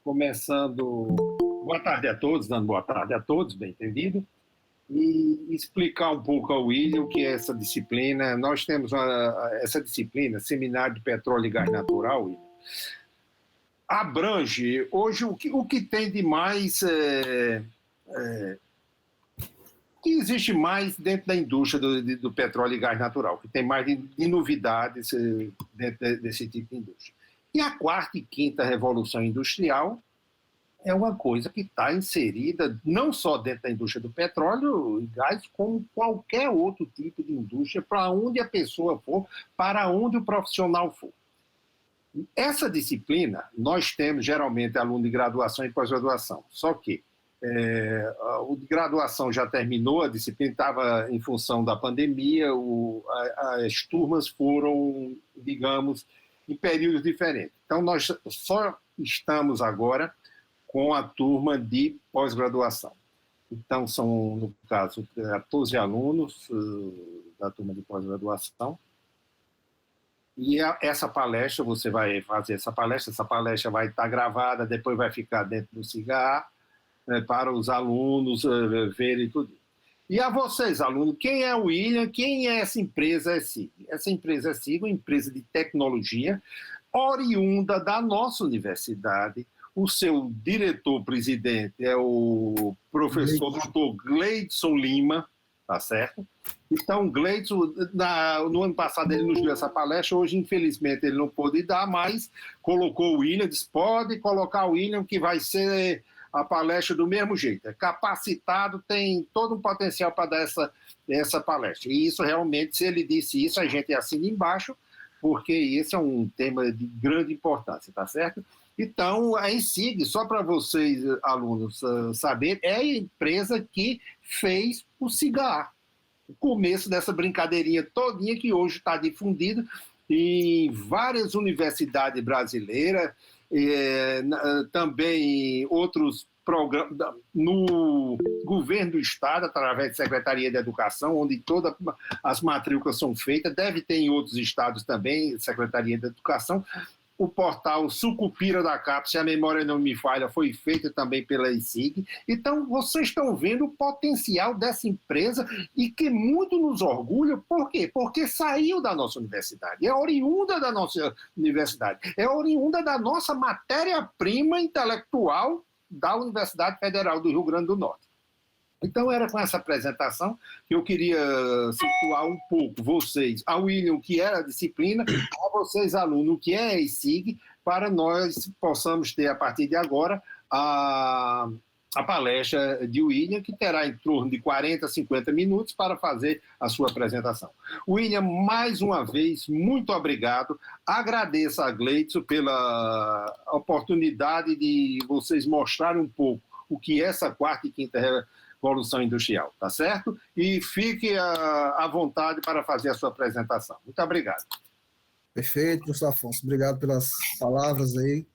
começando, boa tarde a todos, dando boa tarde a todos, bem entendido, e explicar um pouco ao William o que é essa disciplina. Nós temos essa disciplina, Seminário de Petróleo e Gás Natural, William, abrange hoje o que tem de mais, que existe mais dentro da indústria do petróleo e gás natural, que tem mais de novidades dentro desse tipo de indústria. E a quarta e quinta revolução industrial é uma coisa que está inserida não só dentro da indústria do petróleo e gás, como qualquer outro tipo de indústria, para onde a pessoa for, para onde o profissional for. Essa disciplina, nós temos geralmente aluno de graduação e pós-graduação, só que o de graduação já terminou, a disciplina estava em função da pandemia, as turmas foram, digamos, em períodos diferentes. Então, nós só estamos agora com a turma de pós-graduação. Então, são, no caso, 14 alunos da turma de pós-graduação. E essa palestra, você vai fazer essa palestra vai estar gravada, depois vai ficar dentro do CIGA, para os alunos verem tudo. E a vocês, alunos, quem é o William, quem é essa empresa ESIG? Essa empresa ESIG é uma empresa de tecnologia oriunda da nossa universidade. O seu diretor-presidente é o professor Dr. Gleidson Lima, tá certo? Então, Gleidson, no ano passado ele nos deu essa palestra, hoje infelizmente ele não pôde dar, mas colocou o William, disse, pode colocar o William que vai ser a palestra do mesmo jeito, é capacitado, tem todo um potencial para dar essa palestra. E isso realmente, se ele disse isso, a gente assina embaixo, porque esse é um tema de grande importância, tá certo? Então, a ESIG, só para vocês, alunos, saberem, é a empresa que fez o CIGA, o começo dessa brincadeirinha todinha que hoje está difundida em várias universidades brasileiras, também outros programas no governo do Estado, através da Secretaria de Educação, onde todas as matrículas são feitas, deve ter em outros estados também, Secretaria de Educação. O portal Sucupira da CAPES, se a memória não me falha, foi feita também pela ESIG. Então, vocês estão vendo o potencial dessa empresa e que muito nos orgulha. Por quê? Porque saiu da nossa universidade, é oriunda da nossa universidade, é oriunda da nossa matéria-prima intelectual da Universidade Federal do Rio Grande do Norte. Então, era com essa apresentação que eu queria situar um pouco vocês, a William, o que era a disciplina, a vocês, alunos, o que é a ESIG, para nós possamos ter, a partir de agora, a palestra de William, que terá em torno de 40 a 50 minutos para fazer a sua apresentação. William, mais uma vez, muito obrigado. Agradeço a Gleidson pela oportunidade de vocês mostrarem um pouco o que é essa quarta e quinta revolução industrial, tá certo? E fique à vontade para fazer a sua apresentação. Muito obrigado. Perfeito, professor Afonso. Obrigado pelas palavras aí.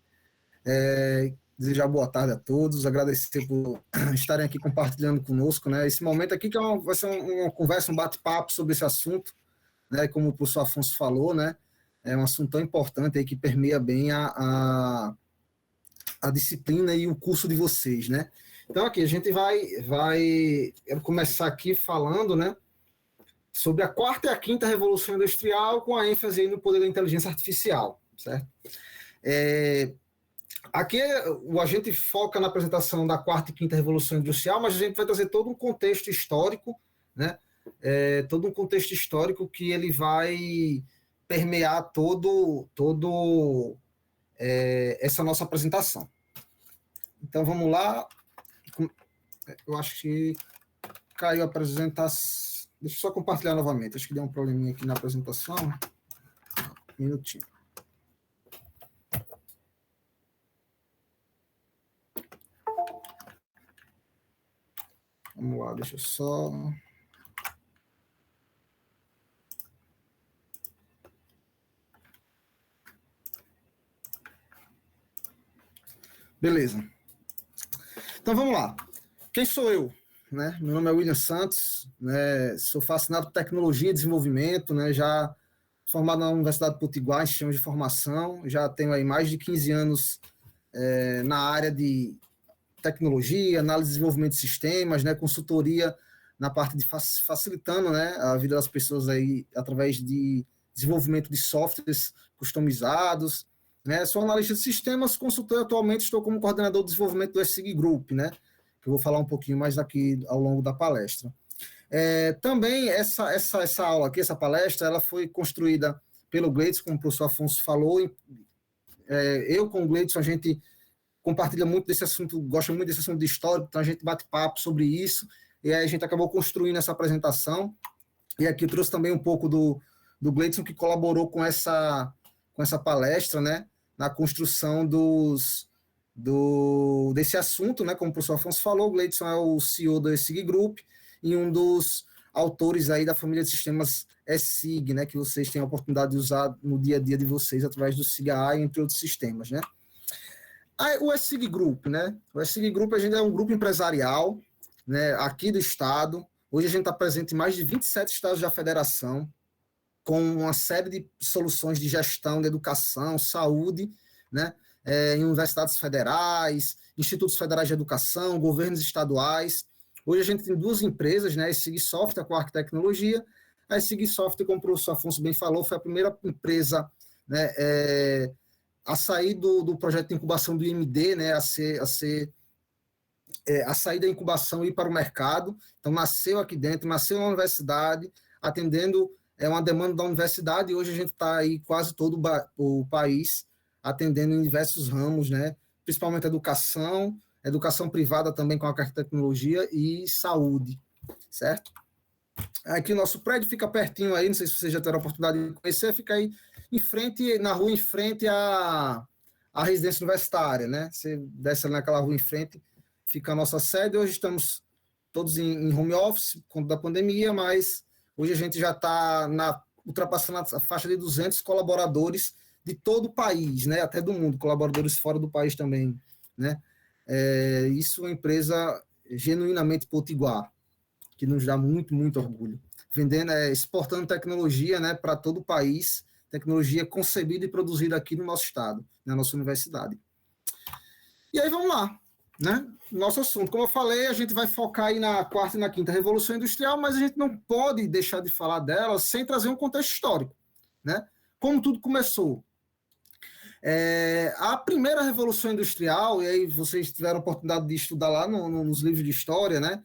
Desejar boa tarde a todos, agradecer por estarem aqui compartilhando conosco, né? Esse momento aqui que vai ser uma conversa, um bate-papo sobre esse assunto, né? Como o professor Afonso falou, né? É um assunto tão importante aí que permeia bem a disciplina e o curso de vocês, né? Então, aqui, a gente eu vou começar aqui falando, né, sobre a quarta e a quinta revolução industrial, com a ênfase aí no poder da inteligência artificial, certo? Aqui a gente foca na apresentação da quarta e quinta revolução industrial, mas a gente vai trazer todo um contexto histórico, né, todo um contexto histórico que ele vai permear essa nossa apresentação. Então, vamos lá. Eu acho que caiu a apresentação. Deixa eu só compartilhar novamente. Acho que deu um probleminha aqui na apresentação. Um minutinho. Vamos lá, deixa eu só... Beleza. Então, vamos lá. Quem sou eu? Né? Meu nome é William Santos, né? Sou fascinado por tecnologia e desenvolvimento, né? Já formado na Universidade Potiguar em sistemas de formação, já tenho aí mais de 15 anos na área de tecnologia, análise e desenvolvimento de sistemas, né, consultoria na parte de facilitando, né, a vida das pessoas aí através de desenvolvimento de softwares customizados, né? Sou analista de sistemas, consultor e atualmente estou como coordenador de desenvolvimento do SIG Group, né? Que eu vou falar um pouquinho mais daqui ao longo da palestra. Também essa aula aqui, essa palestra, ela foi construída pelo Gleidson, como o professor Afonso falou. Eu com o Gleidson, a gente compartilha muito desse assunto, gosta muito desse assunto de história, então a gente bate papo sobre isso, e aí a gente acabou construindo essa apresentação. E aqui eu trouxe também um pouco do Gleidson, que colaborou com essa palestra, né, na construção desse assunto, né, como o professor Afonso falou. O Gleidson é o CEO do SIG Group e um dos autores aí da família de sistemas SIG, né, que vocês têm a oportunidade de usar no dia a dia de vocês através do SIG-AI, entre outros sistemas, né. O SIG Group, né, o SIG Group, a gente é um grupo empresarial, né, aqui do estado. Hoje a gente está presente em mais de 27 estados da federação, com uma série de soluções de gestão, de educação, saúde, né, em universidades federais, institutos federais de educação, governos estaduais. Hoje a gente tem 2 empresas, né, a SIG Software com a Arquitecnologia. A SIG Software, como o professor Afonso bem falou, foi a primeira empresa, né, a sair do projeto de incubação do IMD, né, a sair da incubação e ir para o mercado. Então, nasceu aqui dentro, nasceu na universidade, atendendo uma demanda da universidade, e hoje a gente está aí quase todo o país atendendo em diversos ramos, né? Principalmente educação privada também com a Arquitecnologia e saúde, certo? Aqui o nosso prédio fica pertinho aí, não sei se vocês já tiveram a oportunidade de conhecer, fica aí em frente, na rua em frente à residência universitária, né? Você desce ali naquela rua em frente, fica a nossa sede. Hoje estamos todos em home office, por conta da pandemia, mas hoje a gente já está ultrapassando a faixa de 200 colaboradores de todo o país, né? Até do mundo, colaboradores fora do país também, né? Isso é uma empresa genuinamente potiguar, que nos dá muito, muito orgulho. Exportando tecnologia, né, para todo o país, tecnologia concebida e produzida aqui no nosso estado, na nossa universidade. E aí vamos lá, né? Nosso assunto, como eu falei, a gente vai focar aí na 4ª e na 5ª Revolução Industrial, mas a gente não pode deixar de falar dela sem trazer um contexto histórico, né? Como tudo começou. A primeira Revolução Industrial, e aí vocês tiveram a oportunidade de estudar lá nos livros de história, né?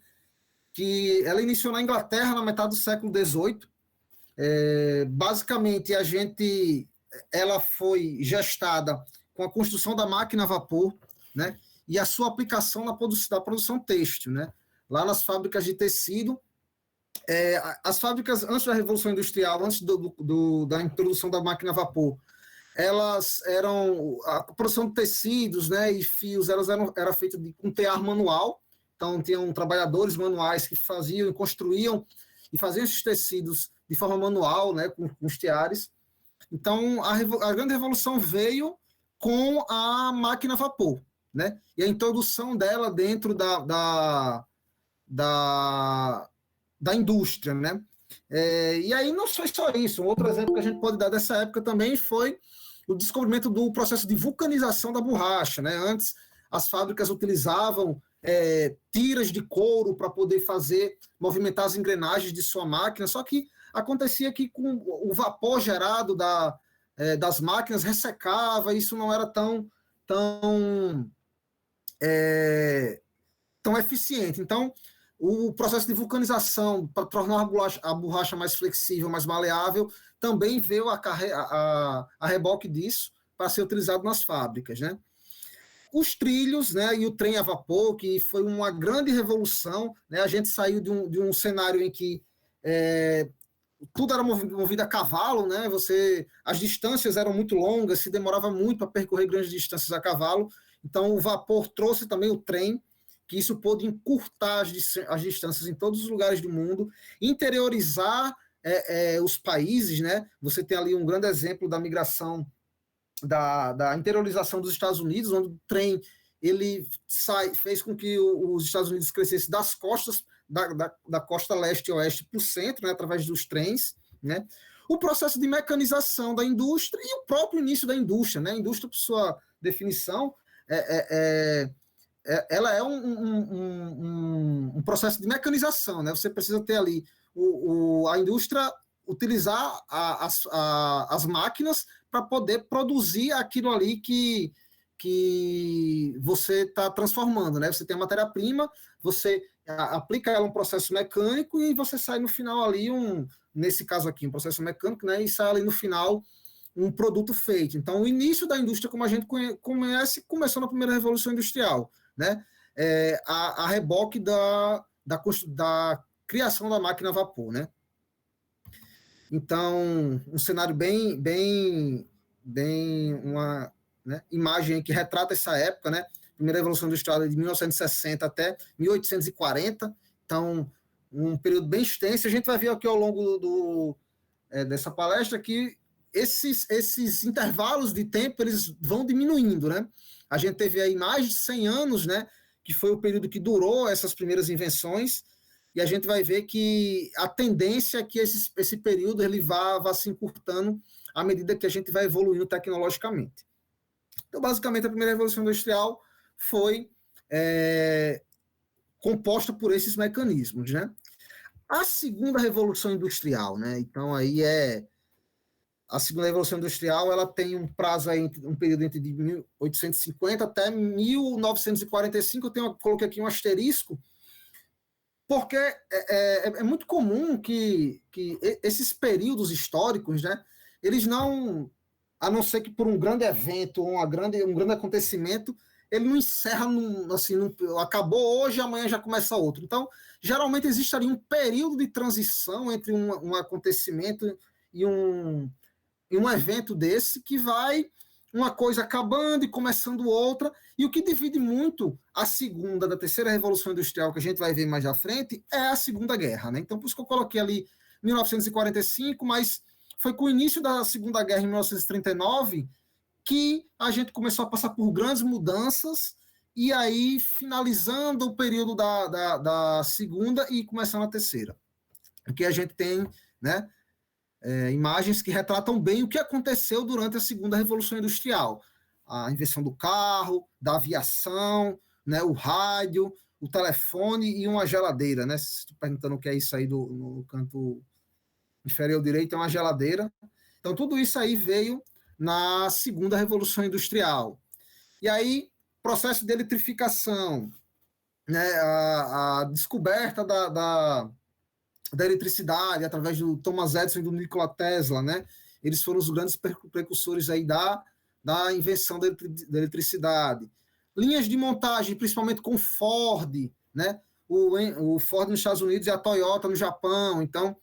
Que ela iniciou na Inglaterra na metade do século XVIII. Basicamente, ela foi gestada com a construção da máquina a vapor, né? E a sua aplicação na produção têxtil, né? Lá nas fábricas de tecido. As fábricas, antes da Revolução Industrial, antes da introdução da máquina a vapor, a produção de tecidos, né, e fios, era feita com tear manual. Então, tinham trabalhadores manuais que faziam e construíam e faziam esses tecidos de forma manual, né, com os teares. Então, a grande revolução veio com a máquina a vapor, né, e a introdução dela dentro da indústria, né. E aí não foi só isso. Um outro exemplo que a gente pode dar dessa época também foi o descobrimento do processo de vulcanização da borracha, né. Antes, as fábricas utilizavam tiras de couro para poder movimentar as engrenagens de sua máquina, só que acontecia que com o vapor gerado das máquinas ressecava, e isso não era tão eficiente. Então, o processo de vulcanização, para tornar a borracha mais flexível, mais maleável, também veio a reboque disso para ser utilizado nas fábricas, né? Os trilhos, né, e o trem a vapor, que foi uma grande revolução, né? A gente saiu de um cenário em que tudo era movido a cavalo, né? As distâncias eram muito longas, se demorava muito para percorrer grandes distâncias a cavalo. Então, o vapor trouxe também o trem, que isso pôde encurtar as distâncias em todos os lugares do mundo, interiorizar os países, né? Você tem ali um grande exemplo da migração, da interiorização dos Estados Unidos, onde o trem fez com que os Estados Unidos crescessem das costas, da costa leste e oeste para o centro, né, através dos trens, né? O processo de mecanização da indústria e o próprio início da indústria, né? A indústria, por sua definição, ela é um processo de mecanização, né? Você precisa ter ali a indústria utilizar as máquinas para poder produzir aquilo ali que você está transformando, né? Você tem a matéria-prima, você aplica ela um processo mecânico e você sai no final ali nesse caso aqui, um processo mecânico, né? E sai ali no final um produto feito. Então, o início da indústria, como a gente conhece, começou na primeira Revolução Industrial, né? A reboque da criação da máquina a vapor, né? Então, um cenário bem uma, né, imagem que retrata essa época, né? Primeira Revolução Industrial de 1960 até 1840, então um período bem extenso. A gente vai ver aqui ao longo dessa palestra que esses intervalos de tempo eles vão diminuindo, né? A gente teve aí mais de 100 anos, né? Que foi o período que durou essas primeiras invenções, e a gente vai ver que a tendência é que esse período ele vá se encurtando à medida que a gente vai evoluindo tecnologicamente. Então, basicamente, a primeira Revolução Industrial foi composta por esses mecanismos, né? A segunda Revolução Industrial, né? Então, aí a segunda Revolução Industrial, ela tem um prazo aí, um período entre 1850 até 1945, coloquei aqui um asterisco, porque é muito comum que esses períodos históricos, né, eles não, a não ser que por um grande evento ou um grande acontecimento, ele não encerra, acabou hoje, amanhã já começa outro. Então, geralmente existe ali um período de transição entre um acontecimento e um evento desse que vai uma coisa acabando e começando outra, e o que divide muito a segunda da terceira Revolução Industrial, que a gente vai ver mais à frente, é a Segunda Guerra, né? Então, por isso que eu coloquei ali 1945, mas foi com o início da Segunda Guerra, em 1939, que a gente começou a passar por grandes mudanças, e aí finalizando o período da segunda e começando a terceira. Porque a gente tem, né, imagens que retratam bem o que aconteceu durante a segunda Revolução Industrial. A invenção do carro, da aviação, né, o rádio, o telefone e uma geladeira, né? Se estou perguntando o que é isso aí no canto inferior direito, é uma geladeira. Então, tudo isso aí veio na segunda Revolução Industrial. E aí, processo de eletrificação, né, a descoberta da eletricidade através do Thomas Edison e do Nikola Tesla, né? Eles foram os grandes precursores aí da invenção da eletricidade. Linhas de montagem, principalmente com Ford, né? O Ford nos Estados Unidos e a Toyota no Japão. Então,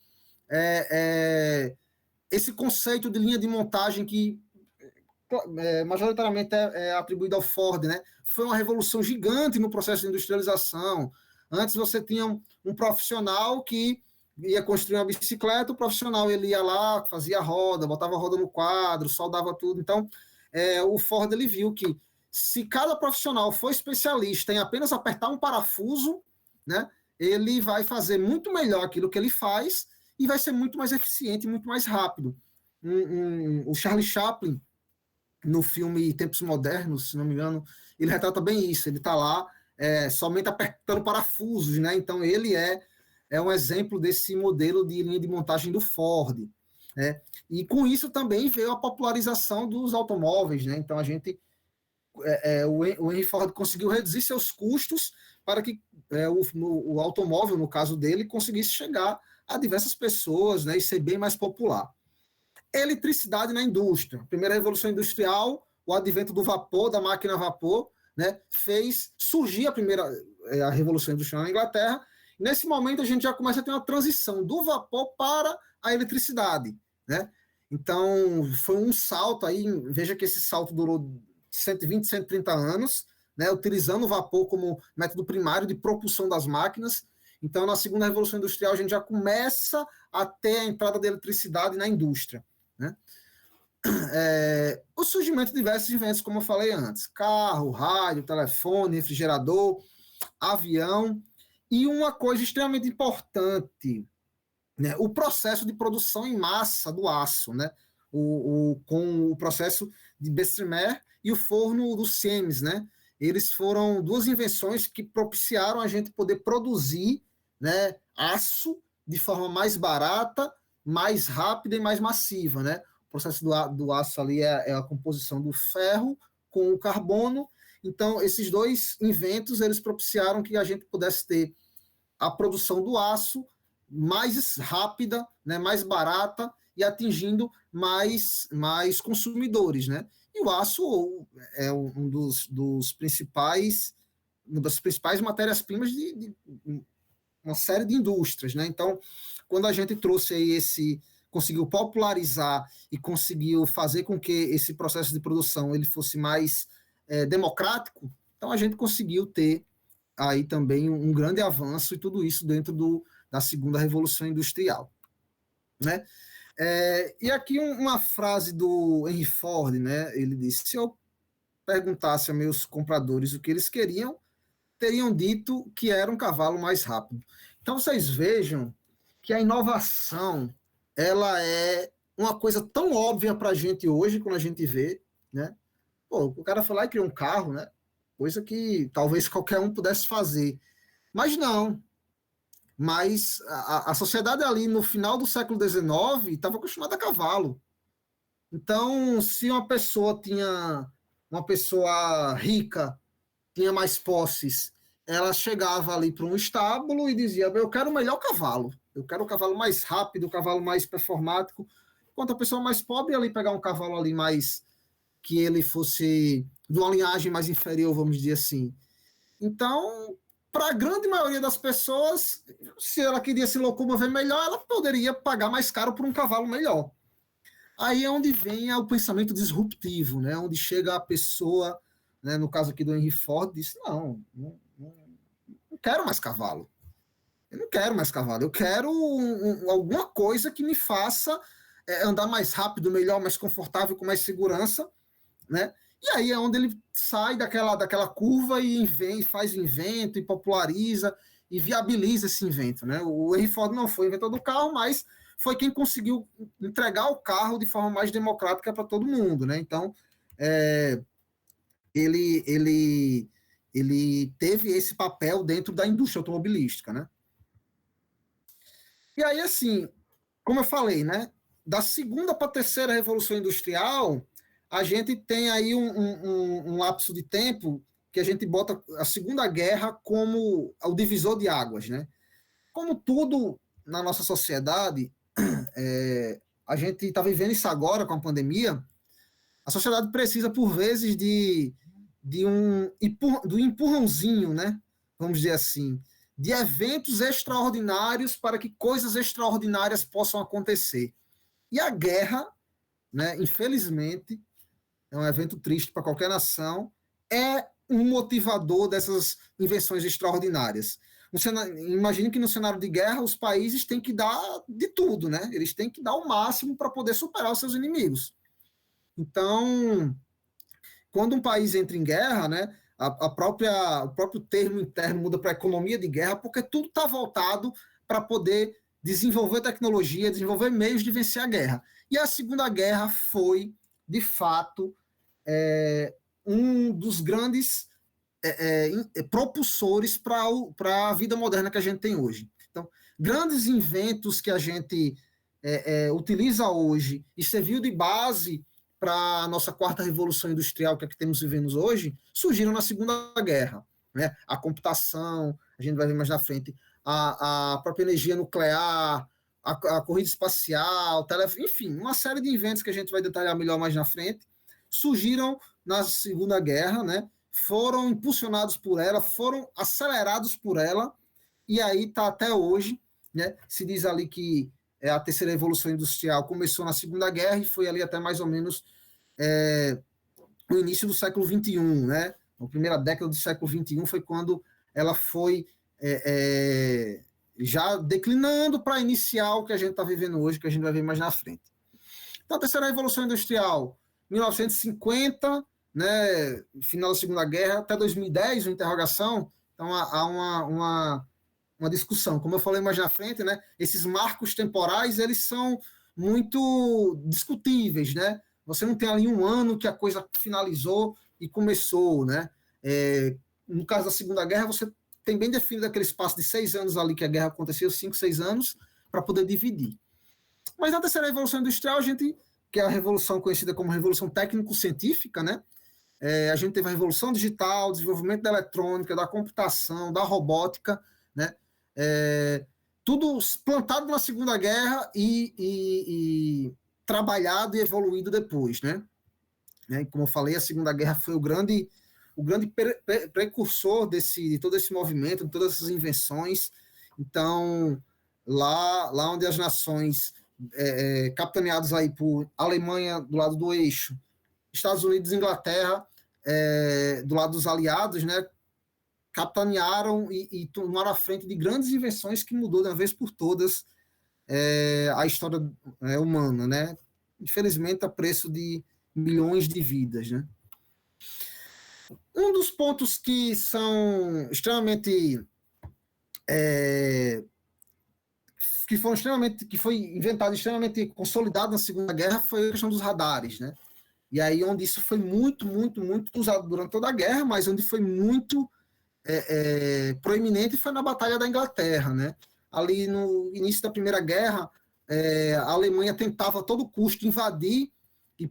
esse conceito de linha de montagem que majoritariamente é atribuído ao Ford, né? Foi uma revolução gigante no processo de industrialização. Antes você tinha um profissional que ia construir uma bicicleta, o profissional ele ia lá, fazia a roda, botava a roda no quadro, soldava tudo. Então, o Ford ele viu que se cada profissional for especialista em apenas apertar um parafuso, né, ele vai fazer muito melhor aquilo que ele faz e vai ser muito mais eficiente, muito mais rápido. O Charlie Chaplin, no filme Tempos Modernos, se não me engano, ele retrata bem isso. Ele está lá somente apertando parafusos, né? Então ele é um exemplo desse modelo de linha de montagem do Ford, né? E com isso também veio a popularização dos automóveis, né? Então o Henry Ford conseguiu reduzir seus custos para que o automóvel, no caso dele, conseguisse chegar a diversas pessoas, né? E ser bem mais popular. Eletricidade na indústria. Primeira Revolução Industrial, o advento do vapor, da máquina a vapor, né, fez surgir a Revolução Industrial na Inglaterra. Nesse momento, a gente já começa a ter uma transição do vapor para a eletricidade, né? Então, foi um salto aí, veja que esse salto durou 120, 130 anos, né, utilizando o vapor como método primário de propulsão das máquinas. Então, na segunda Revolução Industrial, a gente já começa a ter a entrada da eletricidade na indústria, né? O surgimento de diversos inventos, como eu falei antes: carro, rádio, telefone, refrigerador, avião, e uma coisa extremamente importante, né, o processo de produção em massa do aço, né, com o processo de Bessemer e o forno do Siemens, né, eles foram duas invenções que propiciaram a gente poder produzir, né, aço de forma mais barata, mais rápida e mais massiva, né? O processo do aço ali é a composição do ferro com o carbono. Então, esses dois inventos, eles propiciaram que a gente pudesse ter a produção do aço mais rápida, né, mais barata e atingindo mais consumidores, né? E o aço é dos principais, uma das principais matérias-primas de uma série de indústrias, né? Então, quando a gente trouxe aí conseguiu popularizar e conseguiu fazer com que esse processo de produção ele fosse mais democrático, então a gente conseguiu ter aí também um grande avanço e tudo isso dentro da segunda revolução industrial, né? E aqui uma frase do Henry Ford, né? Ele disse: se eu perguntasse a meus compradores o que eles queriam, teriam dito que era um cavalo mais rápido. Então vocês vejam que a inovação ela é uma coisa tão óbvia para a gente hoje, quando a gente vê, né? Pô, o cara foi lá e criou um carro, né? Coisa que talvez qualquer um pudesse fazer. Mas não. Mas a sociedade ali no final do século XIX estava acostumada a cavalo. Então, se uma pessoa rica tinha mais posses, ela chegava ali para um estábulo e dizia: eu quero o melhor cavalo, eu quero o cavalo mais rápido, o cavalo mais performático, enquanto a pessoa mais pobre ali pegar um cavalo ali mais, que ele fosse de uma linhagem mais inferior, vamos dizer assim. Então, para a grande maioria das pessoas, se ela queria se locomover melhor, ela poderia pagar mais caro por um cavalo melhor. Aí é onde vem o pensamento disruptivo, né? Onde chega a pessoa, né, no caso aqui do Henry Ford, disse: não quero mais cavalo. Eu não quero mais cavalo. Eu quero alguma coisa que me faça andar mais rápido, melhor, mais confortável, com mais segurança, né? E aí é onde ele sai daquela curva e faz invento e populariza e viabiliza esse invento, né? O Henry Ford não foi o inventor do carro, mas foi quem conseguiu entregar o carro de forma mais democrática para todo mundo, né? Então, ele teve esse papel dentro da indústria automobilística, né? E aí, assim, como eu falei, né? Da segunda para a terceira revolução industrial, a gente tem aí um lapso de tempo que a gente bota a Segunda Guerra como o divisor de águas, né? Como tudo na nossa sociedade, a gente está vivendo isso agora com a pandemia. A sociedade precisa, por vezes, do empurrãozinho, né? Vamos dizer assim, de eventos extraordinários para que coisas extraordinárias possam acontecer. E a guerra, né, infelizmente, é um evento triste para qualquer nação, é um motivador dessas invenções extraordinárias. Imagine que no cenário de guerra os países têm que dar de tudo, né? Eles têm que dar o máximo para poder superar os seus inimigos. Então, quando um país entra em guerra, né, o próprio termo interno muda para economia de guerra, porque tudo está voltado para poder desenvolver tecnologia, desenvolver meios de vencer a guerra. E a Segunda Guerra foi, de fato, um dos grandes propulsores para a vida moderna que a gente tem hoje. Então, grandes inventos que a gente utiliza hoje e serviu de base para a nossa quarta revolução industrial que é que temos vivendo hoje, surgiram na Segunda Guerra, né? A computação, a gente vai ver mais na frente, a própria energia nuclear, a corrida espacial, enfim, uma série de inventos que a gente vai detalhar melhor mais na frente, surgiram na Segunda Guerra, né? Foram impulsionados por ela, foram acelerados por ela, e aí está até hoje, né? Se diz ali que a terceira revolução industrial começou na Segunda Guerra e foi ali até mais ou menos o início do século XXI, né? A primeira década do século XXI foi quando ela foi já declinando para iniciar o que a gente está vivendo hoje, que a gente vai ver mais na frente. Então, a terceira revolução industrial, 1950, né, final da Segunda Guerra, até 2010, uma interrogação. Então, há uma discussão. Como eu falei mais na frente, né, esses marcos temporais, eles são muito discutíveis, né? Você não tem ali um ano que a coisa finalizou e começou, né? No caso da Segunda Guerra, você tem bem definido aquele espaço de 6 anos ali que a guerra aconteceu, 5, 6 anos, para poder dividir. Mas na terceira revolução industrial, que é a revolução conhecida como revolução técnico-científica, né? A gente teve a revolução digital, desenvolvimento da eletrônica, da computação, da robótica, né? Tudo plantado na Segunda Guerra e trabalhado e evoluído depois, né? E como eu falei, a Segunda Guerra foi o grande precursor de todo esse movimento, de todas essas invenções. Então, lá onde as nações capitaneadas aí por Alemanha do lado do eixo, Estados Unidos e Inglaterra do lado dos aliados, né, capitanearam e tomaram a frente de grandes invenções que mudou de uma vez por todas a história humana, né? Infelizmente, a preço de milhões de vidas, né? Um dos pontos que são extremamente que foi inventado, extremamente consolidado na Segunda Guerra, foi a questão dos radares, né? E aí onde isso foi muito, muito, muito usado durante toda a guerra, mas onde foi muito proeminente foi na Batalha da Inglaterra, né? Ali no início da Primeira Guerra, a Alemanha tentava a todo custo invadir e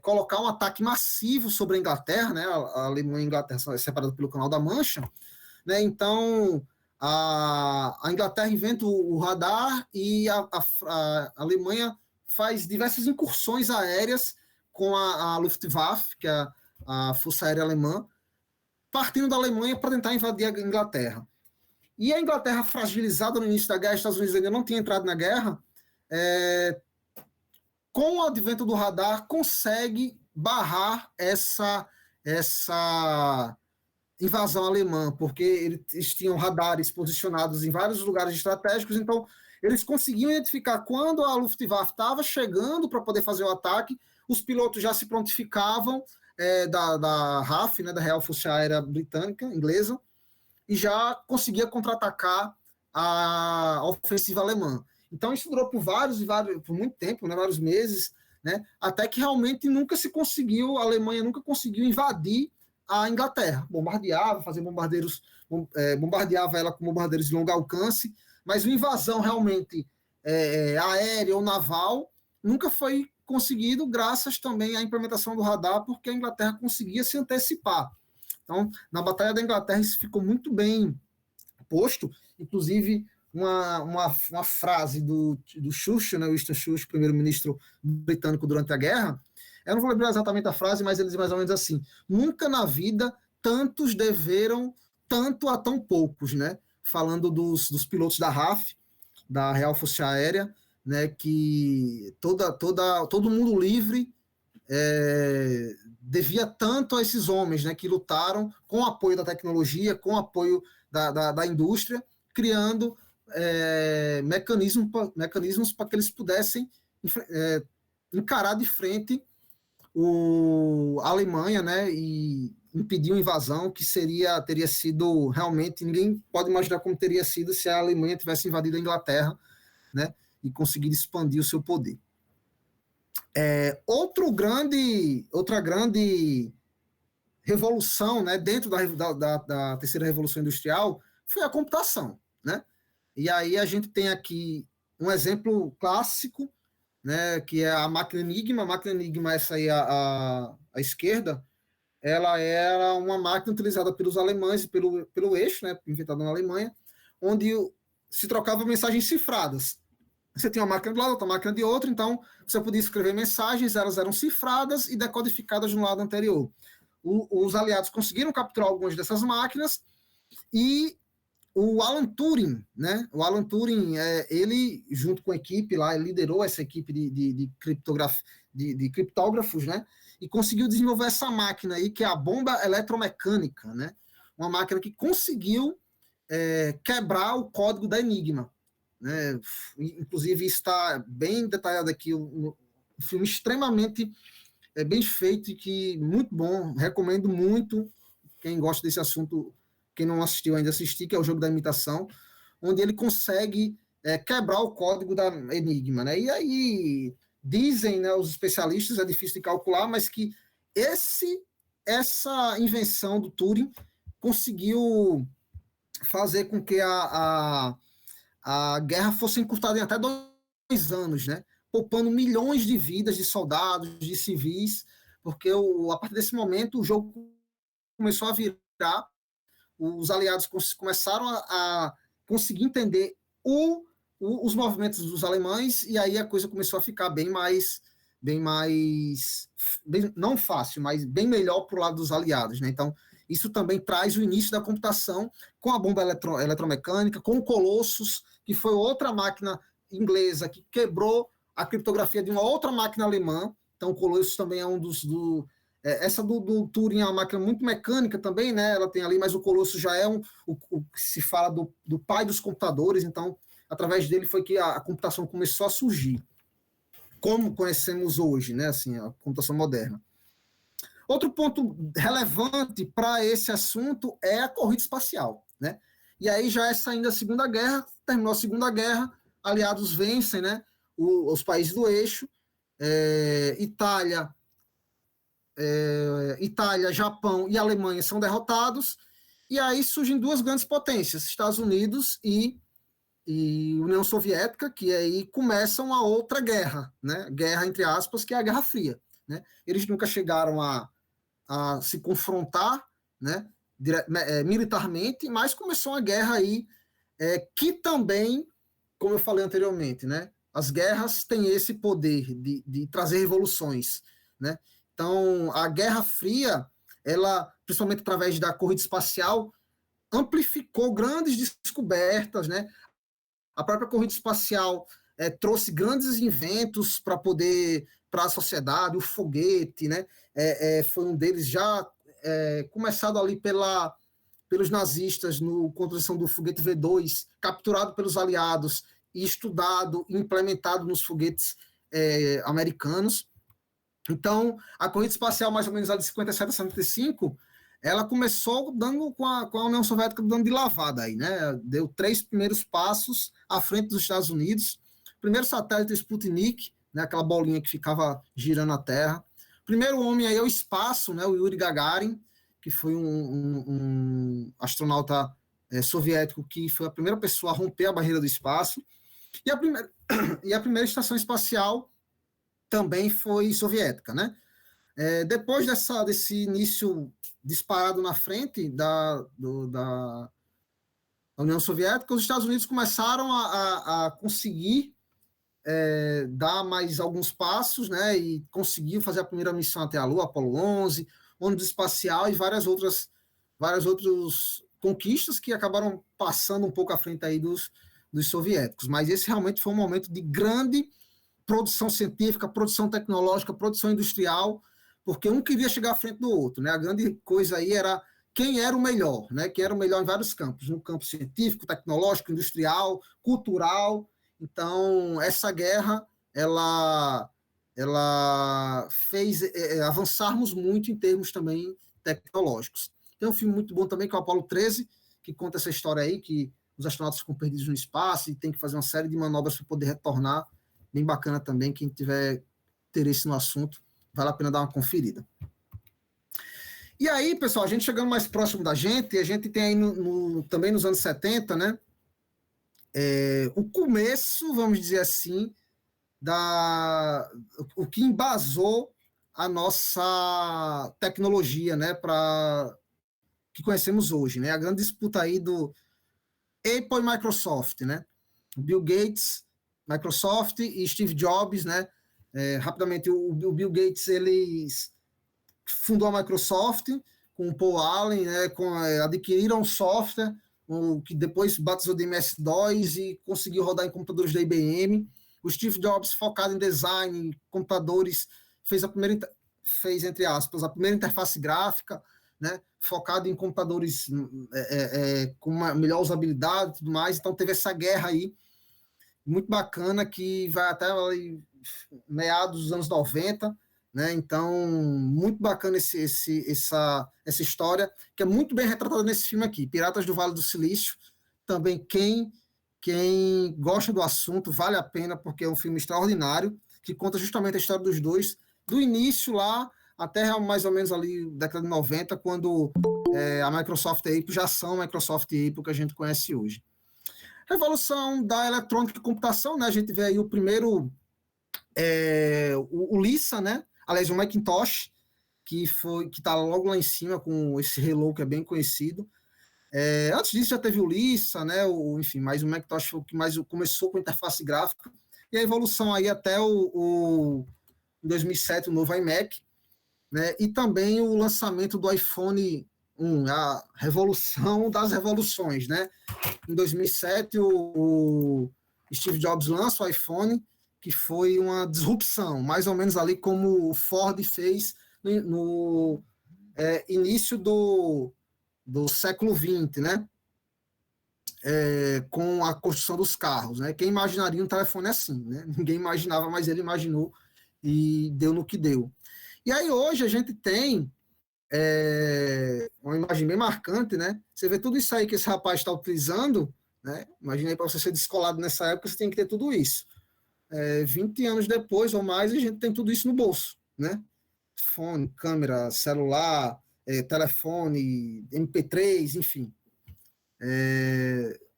colocar um ataque massivo sobre a Inglaterra, né? A Alemanha e a Inglaterra são separadas pelo Canal da Mancha, né? Então a Inglaterra inventa o radar e a Alemanha faz diversas incursões aéreas com a Luftwaffe, que é a Força Aérea Alemã, partindo da Alemanha para tentar invadir a Inglaterra. E a Inglaterra, fragilizada no início da guerra, os Estados Unidos ainda não tinha entrado na guerra, com o advento do radar, consegue barrar essa invasão alemã, porque eles tinham radares posicionados em vários lugares estratégicos, então eles conseguiam identificar quando a Luftwaffe estava chegando para poder fazer o ataque, os pilotos já se prontificavam da RAF, né, da Real Força Aérea Britânica, inglesa, e já conseguia contra-atacar a ofensiva alemã. Então isso durou por muito tempo, né, vários meses, né, até que realmente a Alemanha nunca conseguiu invadir a Inglaterra. Bombardeava, fazia bombardeava ela com bombardeiros de longo alcance, mas uma invasão realmente aérea ou naval nunca foi conseguido, graças também à implementação do radar, porque a Inglaterra conseguia se antecipar. Então, na Batalha da Inglaterra, isso ficou muito bem posto, inclusive uma frase do Churchill, né, Winston Churchill, primeiro-ministro britânico durante a guerra. Eu não vou lembrar exatamente a frase, mas ele diz mais ou menos assim: nunca na vida tantos deveram tanto a tão poucos, né? Falando dos pilotos da RAF, da Real Força Aérea, né? Que todo mundo livre devia tanto a esses homens, né? Que lutaram com o apoio da tecnologia, com o apoio da indústria, criando mecanismos para que eles pudessem encarar de frente a Alemanha, né, e impedir uma invasão que teria sido realmente, ninguém pode imaginar como teria sido se a Alemanha tivesse invadido a Inglaterra, né, e conseguido expandir o seu poder. Outra grande revolução, né, dentro da terceira revolução industrial foi a computação, né? E aí a gente tem aqui um exemplo clássico, né, que é a máquina Enigma. A máquina Enigma, essa aí à esquerda, ela era uma máquina utilizada pelos alemães e pelo eixo, né, inventada na Alemanha, onde se trocava mensagens cifradas. Você tinha uma máquina de um lado, outra máquina de outro, então você podia escrever mensagens, elas eram cifradas e decodificadas no lado anterior. Os aliados conseguiram capturar algumas dessas máquinas e o Alan Turing, né? O Alan Turing, ele, junto com a equipe lá, ele liderou essa equipe de criptógrafos, né? E conseguiu desenvolver essa máquina aí, que é a bomba eletromecânica, né? Uma máquina que conseguiu quebrar o código da Enigma, né? Inclusive, está bem detalhado aqui, um filme extremamente bem feito e que muito bom, recomendo muito, quem gosta desse assunto. Quem não assistiu ainda assistir, que é o jogo da imitação, onde ele consegue quebrar o código da Enigma, né? E aí dizem, né, os especialistas, é difícil de calcular, mas que esse essa invenção do Turing conseguiu fazer com que a guerra fosse encurtada em até 2 anos, né? Poupando milhões de vidas de soldados, de civis, porque a partir desse momento o jogo começou a virar, os aliados começaram a conseguir entender os movimentos dos alemães, e aí a coisa começou a ficar bem não fácil, mas bem melhor para o lado dos aliados, né? Então, isso também traz o início da computação com a bomba eletromecânica, com o Colossus, que foi outra máquina inglesa que quebrou a criptografia de uma outra máquina alemã. Então, o Colossus também é um essa do Turing é uma máquina muito mecânica também, né? Ela tem ali, mas o Colossus já é o que se fala do pai dos computadores. Então, através dele foi que a computação começou a surgir, como conhecemos hoje, né? Assim, a computação moderna. Outro ponto relevante para esse assunto é a corrida espacial, né? E aí já é saindo da Segunda Guerra, terminou a Segunda Guerra, aliados vencem, né? Os países do eixo, Itália, Japão e Alemanha são derrotados, e aí surgem duas grandes potências, Estados Unidos e União Soviética, que aí começam uma outra guerra, né? Guerra entre aspas, que é a Guerra Fria, né? Eles nunca chegaram a se confrontar, né? Militarmente, mas começou uma guerra aí que também, como eu falei anteriormente, né? As guerras têm esse poder de trazer revoluções, né? Então, a Guerra Fria, ela, principalmente através da corrida espacial, amplificou grandes descobertas, né? A própria corrida espacial trouxe grandes inventos para a sociedade, o foguete, né? Foi um deles já começado ali pelos nazistas no construção do foguete V2, capturado pelos aliados e estudado e implementado nos foguetes americanos. Então, a corrida espacial, mais ou menos de 57 a 75, ela começou dando com a União Soviética dando de lavada aí, né? Deu 3 primeiros passos à frente dos Estados Unidos. Primeiro satélite Sputnik, né? Aquela bolinha que ficava girando a Terra. Primeiro homem aí ao espaço, né? O Yuri Gagarin, que foi um astronauta soviético que foi a primeira pessoa a romper a barreira do espaço. E a primeira estação espacial também foi soviética, né? Depois desse início disparado na frente da União Soviética, os Estados Unidos começaram a conseguir dar mais alguns passos, né? E conseguiu fazer a primeira missão até a Lua, Apolo 11, ônibus espacial e várias outras conquistas que acabaram passando um pouco à frente aí dos soviéticos. Mas esse realmente foi um momento de grande produção científica, produção tecnológica, produção industrial, porque um queria chegar à frente do outro, né? A grande coisa aí era quem era o melhor, né? Quem era o melhor em vários campos, no campo científico, tecnológico, industrial, cultural. Então, essa guerra, ela fez avançarmos muito em termos também tecnológicos. Tem um filme muito bom também, que é o Apolo 13, que conta essa história aí, que os astronautas ficam perdidos no espaço e tem que fazer uma série de manobras para poder retornar. Bem bacana também, quem tiver interesse no assunto, vale a pena dar uma conferida. E aí, pessoal, a gente chegando mais próximo da gente, a gente tem aí também nos anos 70, né, o começo, vamos dizer assim, o que embasou a nossa tecnologia, né, que conhecemos hoje, né, a grande disputa aí do Apple e Microsoft, né, Bill Gates, Microsoft e Steve Jobs, né? Rapidamente, o Bill Gates ele fundou a Microsoft com o Paul Allen, né? Adquiriram um software que depois batizou de MS-DOS e conseguiu rodar em computadores da IBM. O Steve Jobs, focado em design, em computadores, fez entre aspas, a primeira interface gráfica, né? Focado em computadores com uma melhor usabilidade e tudo mais. Então, teve essa guerra aí muito bacana, que vai até meados dos anos 90, né? Então, muito bacana essa história, que é muito bem retratada nesse filme aqui, Piratas do Vale do Silício. Também quem gosta do assunto, vale a pena, porque é um filme extraordinário, que conta justamente a história dos dois, do início lá até mais ou menos ali década de 90, quando a Microsoft e a Apple já são Microsoft e Apple que a gente conhece hoje. Revolução da eletrônica e computação, né? A gente vê aí o primeiro, o Lisa, né? Aliás, o Macintosh, que está logo lá em cima com esse Hello, que é bem conhecido. Antes disso já teve o Lisa, né? Enfim, mas o Macintosh foi o que mais começou com interface gráfica, e a evolução aí até em 2007, o novo iMac, né? E também o lançamento do iPhone 1, a revolução das revoluções, né? Em 2007, o Steve Jobs lança o iPhone, que foi uma disrupção, mais ou menos ali como o Ford fez no início do século XX, né? Com a construção dos carros, né? Quem imaginaria um telefone assim, né? Ninguém imaginava, mas ele imaginou e deu no que deu. E aí hoje a gente tem uma imagem bem marcante, né? Você vê tudo isso aí que esse rapaz está utilizando, né? Imagina aí, para você ser descolado nessa época, você tem que ter tudo isso. 20 anos depois ou mais, a gente tem tudo isso no bolso, né? Fone, câmera, celular, telefone, MP3, enfim.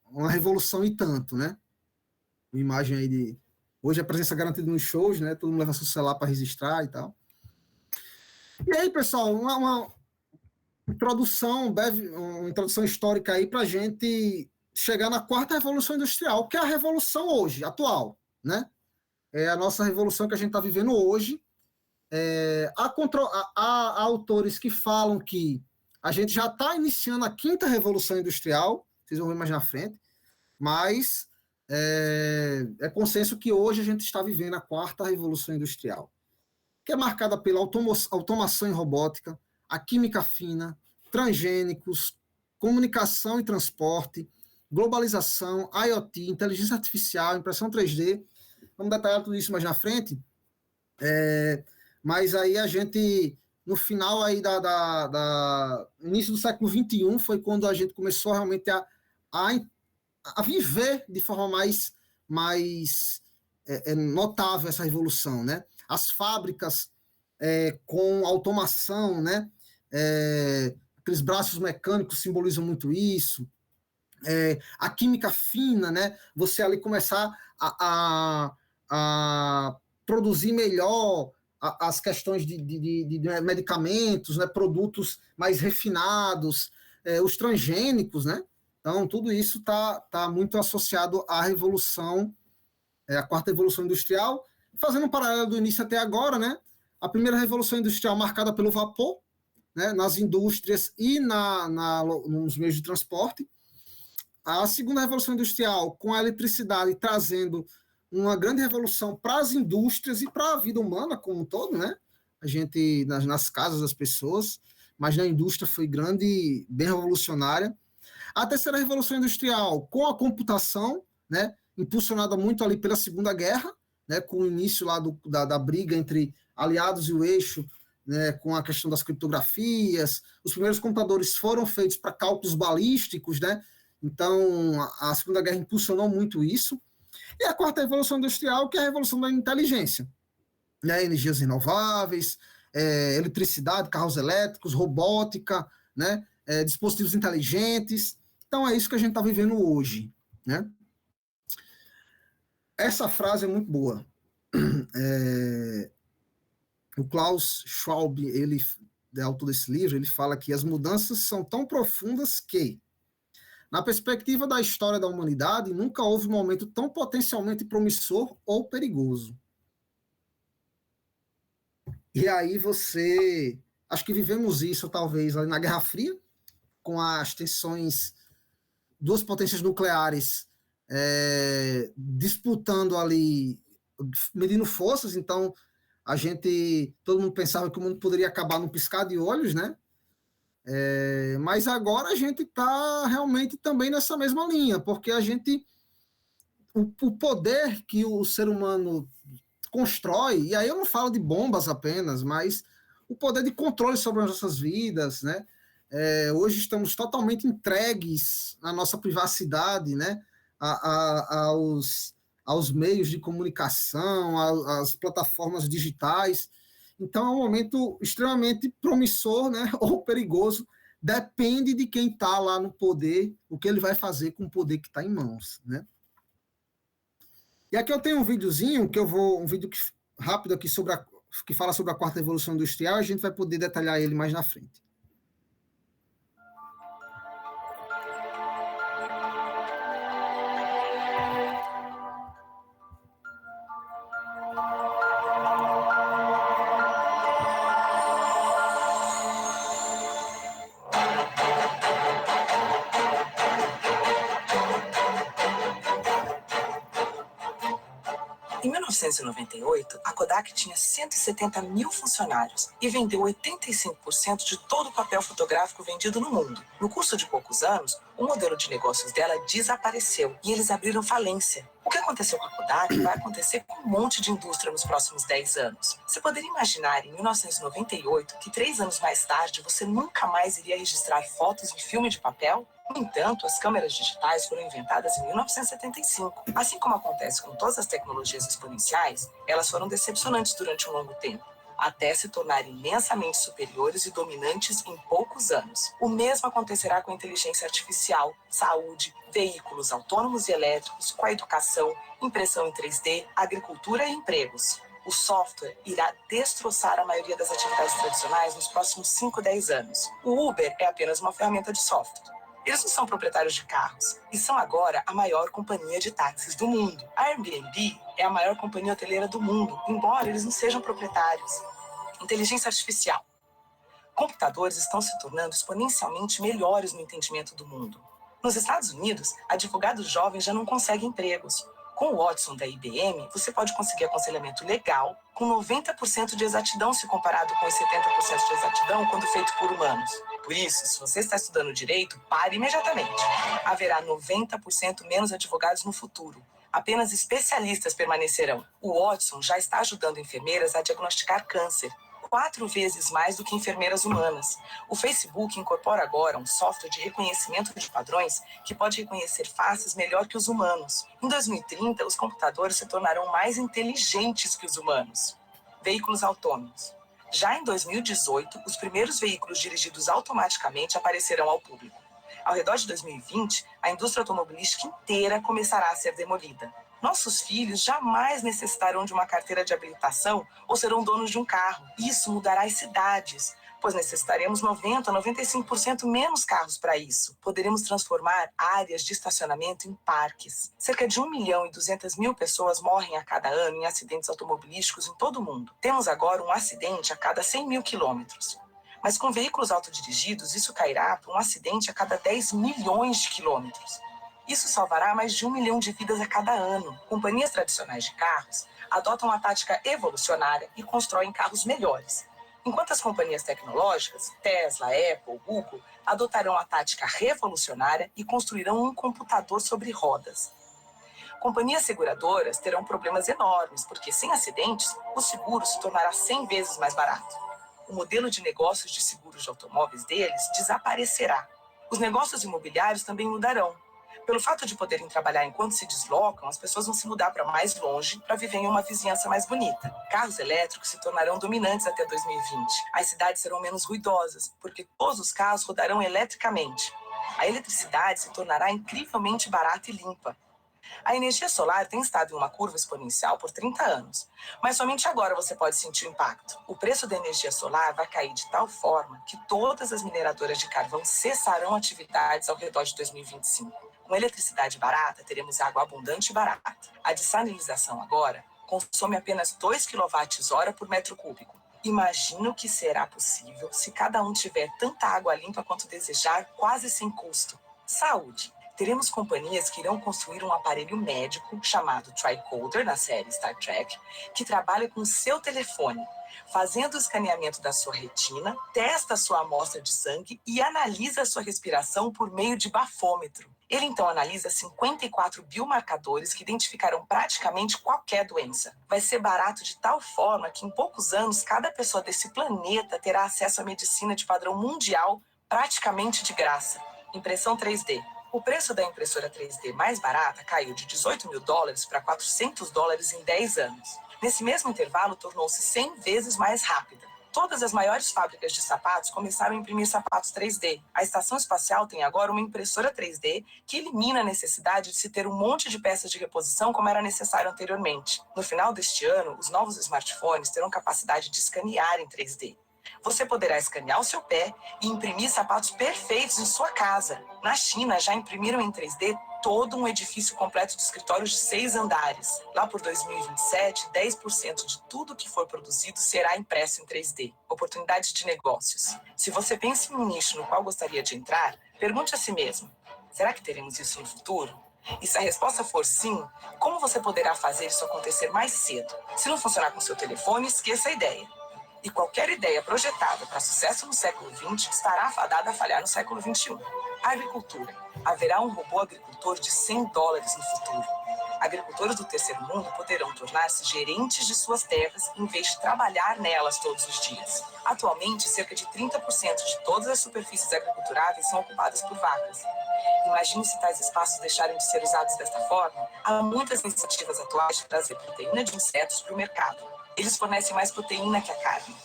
Uma revolução e tanto, né? Uma imagem aí de... Hoje a presença garantida nos shows, né? Todo mundo leva seu celular para registrar e tal. E aí, pessoal, uma introdução histórica aí para a gente chegar na quarta revolução industrial, que é a revolução hoje, atual, né? É a nossa revolução que a gente está vivendo hoje. Há autores que falam que a gente já está iniciando a quinta revolução industrial, vocês vão ver mais na frente, mas é consenso que hoje a gente está vivendo a quarta revolução industrial, que é marcada pela automação e robótica, a química fina, transgênicos, comunicação e transporte, globalização, IoT, inteligência artificial, impressão 3D. Vamos detalhar tudo isso mais na frente. Mas aí a gente, no final aí início do século XXI, foi quando a gente começou realmente a viver de forma mais notável essa revolução, né? As fábricas com automação, né? Aqueles braços mecânicos simbolizam muito isso. A química fina, né? Você ali começar a produzir melhor as questões de medicamentos, né? Produtos mais refinados, os transgênicos, né? Então, tudo isso está muito associado à revolução, a quarta revolução industrial. Fazendo um paralelo do início até agora, né? A primeira revolução industrial marcada pelo vapor, né? Nas indústrias e nos meios de transporte. A segunda revolução industrial, com a eletricidade trazendo uma grande revolução para as indústrias e para a vida humana como um todo, né? A gente, nas casas das pessoas, mas na indústria foi grande, bem revolucionária. A terceira revolução industrial, com a computação, né? Impulsionada muito ali pela Segunda Guerra, né? Com o início lá da briga entre aliados e o eixo, né? Com a questão das criptografias. Os primeiros computadores foram feitos para cálculos balísticos, né? Então, a Segunda Guerra impulsionou muito isso. E a quarta revolução industrial, que é a revolução da inteligência, né? Energias renováveis, eletricidade, carros elétricos, robótica, né? Dispositivos inteligentes. Então, é isso que a gente está vivendo hoje, né? Essa frase é muito boa. O Klaus Schwab, ele é autor desse livro, ele fala que as mudanças são tão profundas que, na perspectiva da história da humanidade, nunca houve um momento tão potencialmente promissor ou perigoso. E aí acho que vivemos isso talvez ali na Guerra Fria, com as tensões, duas potências nucleares disputando ali, medindo forças. Então todo mundo pensava que o mundo poderia acabar num piscar de olhos, né? Mas agora a gente está realmente também nessa mesma linha, porque o poder que o ser humano constrói, e aí eu não falo de bombas apenas, mas o poder de controle sobre as nossas vidas, né? Hoje estamos totalmente entregues à nossa privacidade, né? Aos meios de comunicação, às plataformas digitais. Então, é um momento extremamente promissor, né, ou perigoso, depende de quem está lá no poder, o que ele vai fazer com o poder que está em mãos, né? E aqui eu tenho um videozinho, um vídeo rápido aqui que fala sobre a quarta revolução industrial, a gente vai poder detalhar ele mais na frente. Em 1998, a Kodak tinha 170 mil funcionários e vendeu 85% de todo o papel fotográfico vendido no mundo. No curso de poucos anos, o modelo de negócios dela desapareceu e eles abriram falência. O que aconteceu com a Kodak vai acontecer com um monte de indústria nos próximos 10 anos. Você poderia imaginar, em 1998, que 3 anos mais tarde você nunca mais iria registrar fotos em filme de papel? No entanto, as câmeras digitais foram inventadas em 1975. Assim como acontece com todas as tecnologias exponenciais, elas foram decepcionantes durante um longo tempo, até se tornarem imensamente superiores e dominantes em poucos anos. O mesmo acontecerá com a inteligência artificial, saúde, veículos autônomos e elétricos, com a educação, impressão em 3D, agricultura e empregos. O software irá destroçar a maioria das atividades tradicionais nos próximos 5, 10 anos. O Uber é apenas uma ferramenta de software. Eles não são proprietários de carros e são agora a maior companhia de táxis do mundo. A Airbnb é a maior companhia hoteleira do mundo, embora eles não sejam proprietários. Inteligência artificial. Computadores estão se tornando exponencialmente melhores no entendimento do mundo. Nos Estados Unidos, advogados jovens já não conseguem empregos. Com o Watson da IBM, você pode conseguir aconselhamento legal com 90% de exatidão se comparado com os 70% de exatidão quando feito por humanos. Por isso, se você está estudando direito, pare imediatamente. Haverá 90% menos advogados no futuro. Apenas especialistas permanecerão. O Watson já está ajudando enfermeiras a diagnosticar câncer, 4 vezes mais do que enfermeiras humanas. O Facebook incorpora agora um software de reconhecimento de padrões que pode reconhecer faces melhor que os humanos. Em 2030, os computadores se tornarão mais inteligentes que os humanos. Veículos autônomos. Já em 2018, os primeiros veículos dirigidos automaticamente aparecerão ao público. Ao redor de 2020, a indústria automobilística inteira começará a ser demolida. Nossos filhos jamais necessitarão de uma carteira de habilitação ou serão donos de um carro. Isso mudará as cidades, pois necessitaremos 90% a 95% menos carros para isso. Poderemos transformar áreas de estacionamento em parques. Cerca de 1.200.000 pessoas morrem a cada ano em acidentes automobilísticos em todo o mundo. Temos agora um acidente a cada 100.000 quilômetros. Mas com veículos autodirigidos, isso cairá para um acidente a cada 10 milhões de quilômetros. Isso salvará mais de 1 milhão de vidas a cada ano. Companhias tradicionais de carros adotam a tática evolucionária e constroem carros melhores. Enquanto as companhias tecnológicas, Tesla, Apple, Google, adotarão a tática revolucionária e construirão um computador sobre rodas. Companhias seguradoras terão problemas enormes, porque sem acidentes, o seguro se tornará 100 vezes mais barato. O modelo de negócios de seguros de automóveis deles desaparecerá. Os negócios imobiliários também mudarão. Pelo fato de poderem trabalhar enquanto se deslocam, as pessoas vão se mudar para mais longe para viver em uma vizinhança mais bonita. Carros elétricos se tornarão dominantes até 2020. As cidades serão menos ruidosas, porque todos os carros rodarão eletricamente. A eletricidade se tornará incrivelmente barata e limpa. A energia solar tem estado em uma curva exponencial por 30 anos, mas somente agora você pode sentir o impacto. O preço da energia solar vai cair de tal forma que todas as mineradoras de carvão cessarão atividades ao redor de 2025. Com eletricidade barata, teremos água abundante e barata. A dessalinização agora consome apenas 2 kWh por metro cúbico. Imagina o que será possível se cada um tiver tanta água limpa quanto desejar, quase sem custo. Saúde. Teremos companhias que irão construir um aparelho médico chamado Tricorder, na série Star Trek, que trabalha com o seu telefone, fazendo o escaneamento da sua retina, testa a sua amostra de sangue e analisa a sua respiração por meio de bafômetro. Ele então analisa 54 biomarcadores que identificarão praticamente qualquer doença. Vai ser barato de tal forma que em poucos anos cada pessoa desse planeta terá acesso à medicina de padrão mundial praticamente de graça. Impressão 3D. O preço da impressora 3D mais barata caiu de $18.000 para $400 em 10 anos. Nesse mesmo intervalo, tornou-se 100 vezes mais rápida. Todas as maiores fábricas de sapatos começaram a imprimir sapatos 3D. A Estação Espacial tem agora uma impressora 3D que elimina a necessidade de se ter um monte de peças de reposição como era necessário anteriormente. No final deste ano, os novos smartphones terão capacidade de escanear em 3D. Você poderá escanear o seu pé e imprimir sapatos perfeitos em sua casa. Na China, já imprimiram em 3D todo um edifício completo de escritórios de 6 andares. Lá por 2027, 10% de tudo que for produzido será impresso em 3D. Oportunidades de negócios. Se você pensa em um nicho no qual gostaria de entrar, pergunte a si mesmo: será que teremos isso no futuro? E se a resposta for sim, como você poderá fazer isso acontecer mais cedo? Se não funcionar com seu telefone, esqueça a ideia. E qualquer ideia projetada para sucesso no século XX estará afadada a falhar no século XXI. Agricultura. Haverá um robô agricultor de $100 no futuro. Agricultores do terceiro mundo poderão tornar-se gerentes de suas terras em vez de trabalhar nelas todos os dias. Atualmente, cerca de 30% de todas as superfícies agriculturáveis são ocupadas por vacas. Imagine se tais espaços deixarem de ser usados desta forma. Há muitas iniciativas atuais de trazer proteína de insetos para o mercado. Eles fornecem mais proteína que a carne.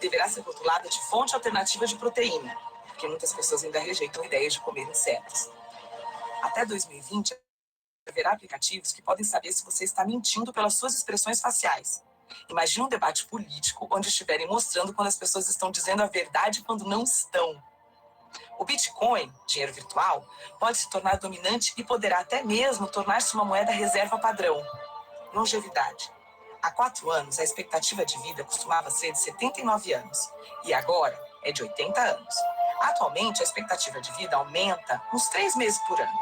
Deverá ser rotulada de fonte alternativa de proteína, porque muitas pessoas ainda rejeitam a ideia de comer insetos. Até 2020, haverá aplicativos que podem saber se você está mentindo pelas suas expressões faciais. Imagine um debate político onde estiverem mostrando quando as pessoas estão dizendo a verdade e quando não estão. O Bitcoin, dinheiro virtual, pode se tornar dominante e poderá até mesmo tornar-se uma moeda reserva padrão. Longevidade. Há 4 anos, a expectativa de vida costumava ser de 79 anos, e agora é de 80 anos. Atualmente, a expectativa de vida aumenta uns 3 meses por ano.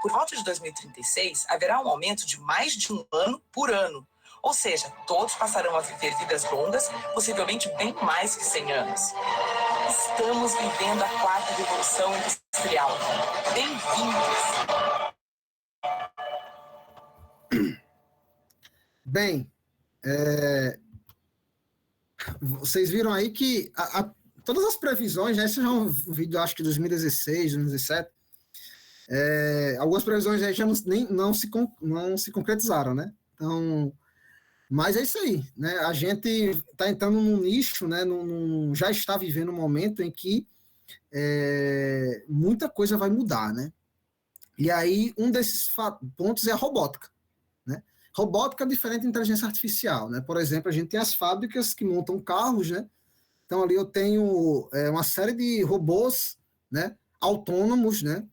Por volta de 2036, haverá um aumento de mais de 1 ano por ano. Ou seja, todos passarão a viver vidas longas, possivelmente bem mais que 100 anos. Estamos vivendo a 4ª Revolução Industrial. Bem-vindos! Bem, vocês viram aí que todas as previsões, né, esse é um vídeo, acho que 2016, 2017, algumas previsões aí já não se concretizaram, né? Então, mas é isso aí, né? A gente está entrando num nicho, né? Já está vivendo um momento em que muita coisa vai mudar, né? E aí, um desses pontos é a robótica, né? Robótica é diferente de inteligência artificial, né? Por exemplo, a gente tem as fábricas que montam carros, né? Então, ali eu tenho uma série de robôs, né? Autônomos, né?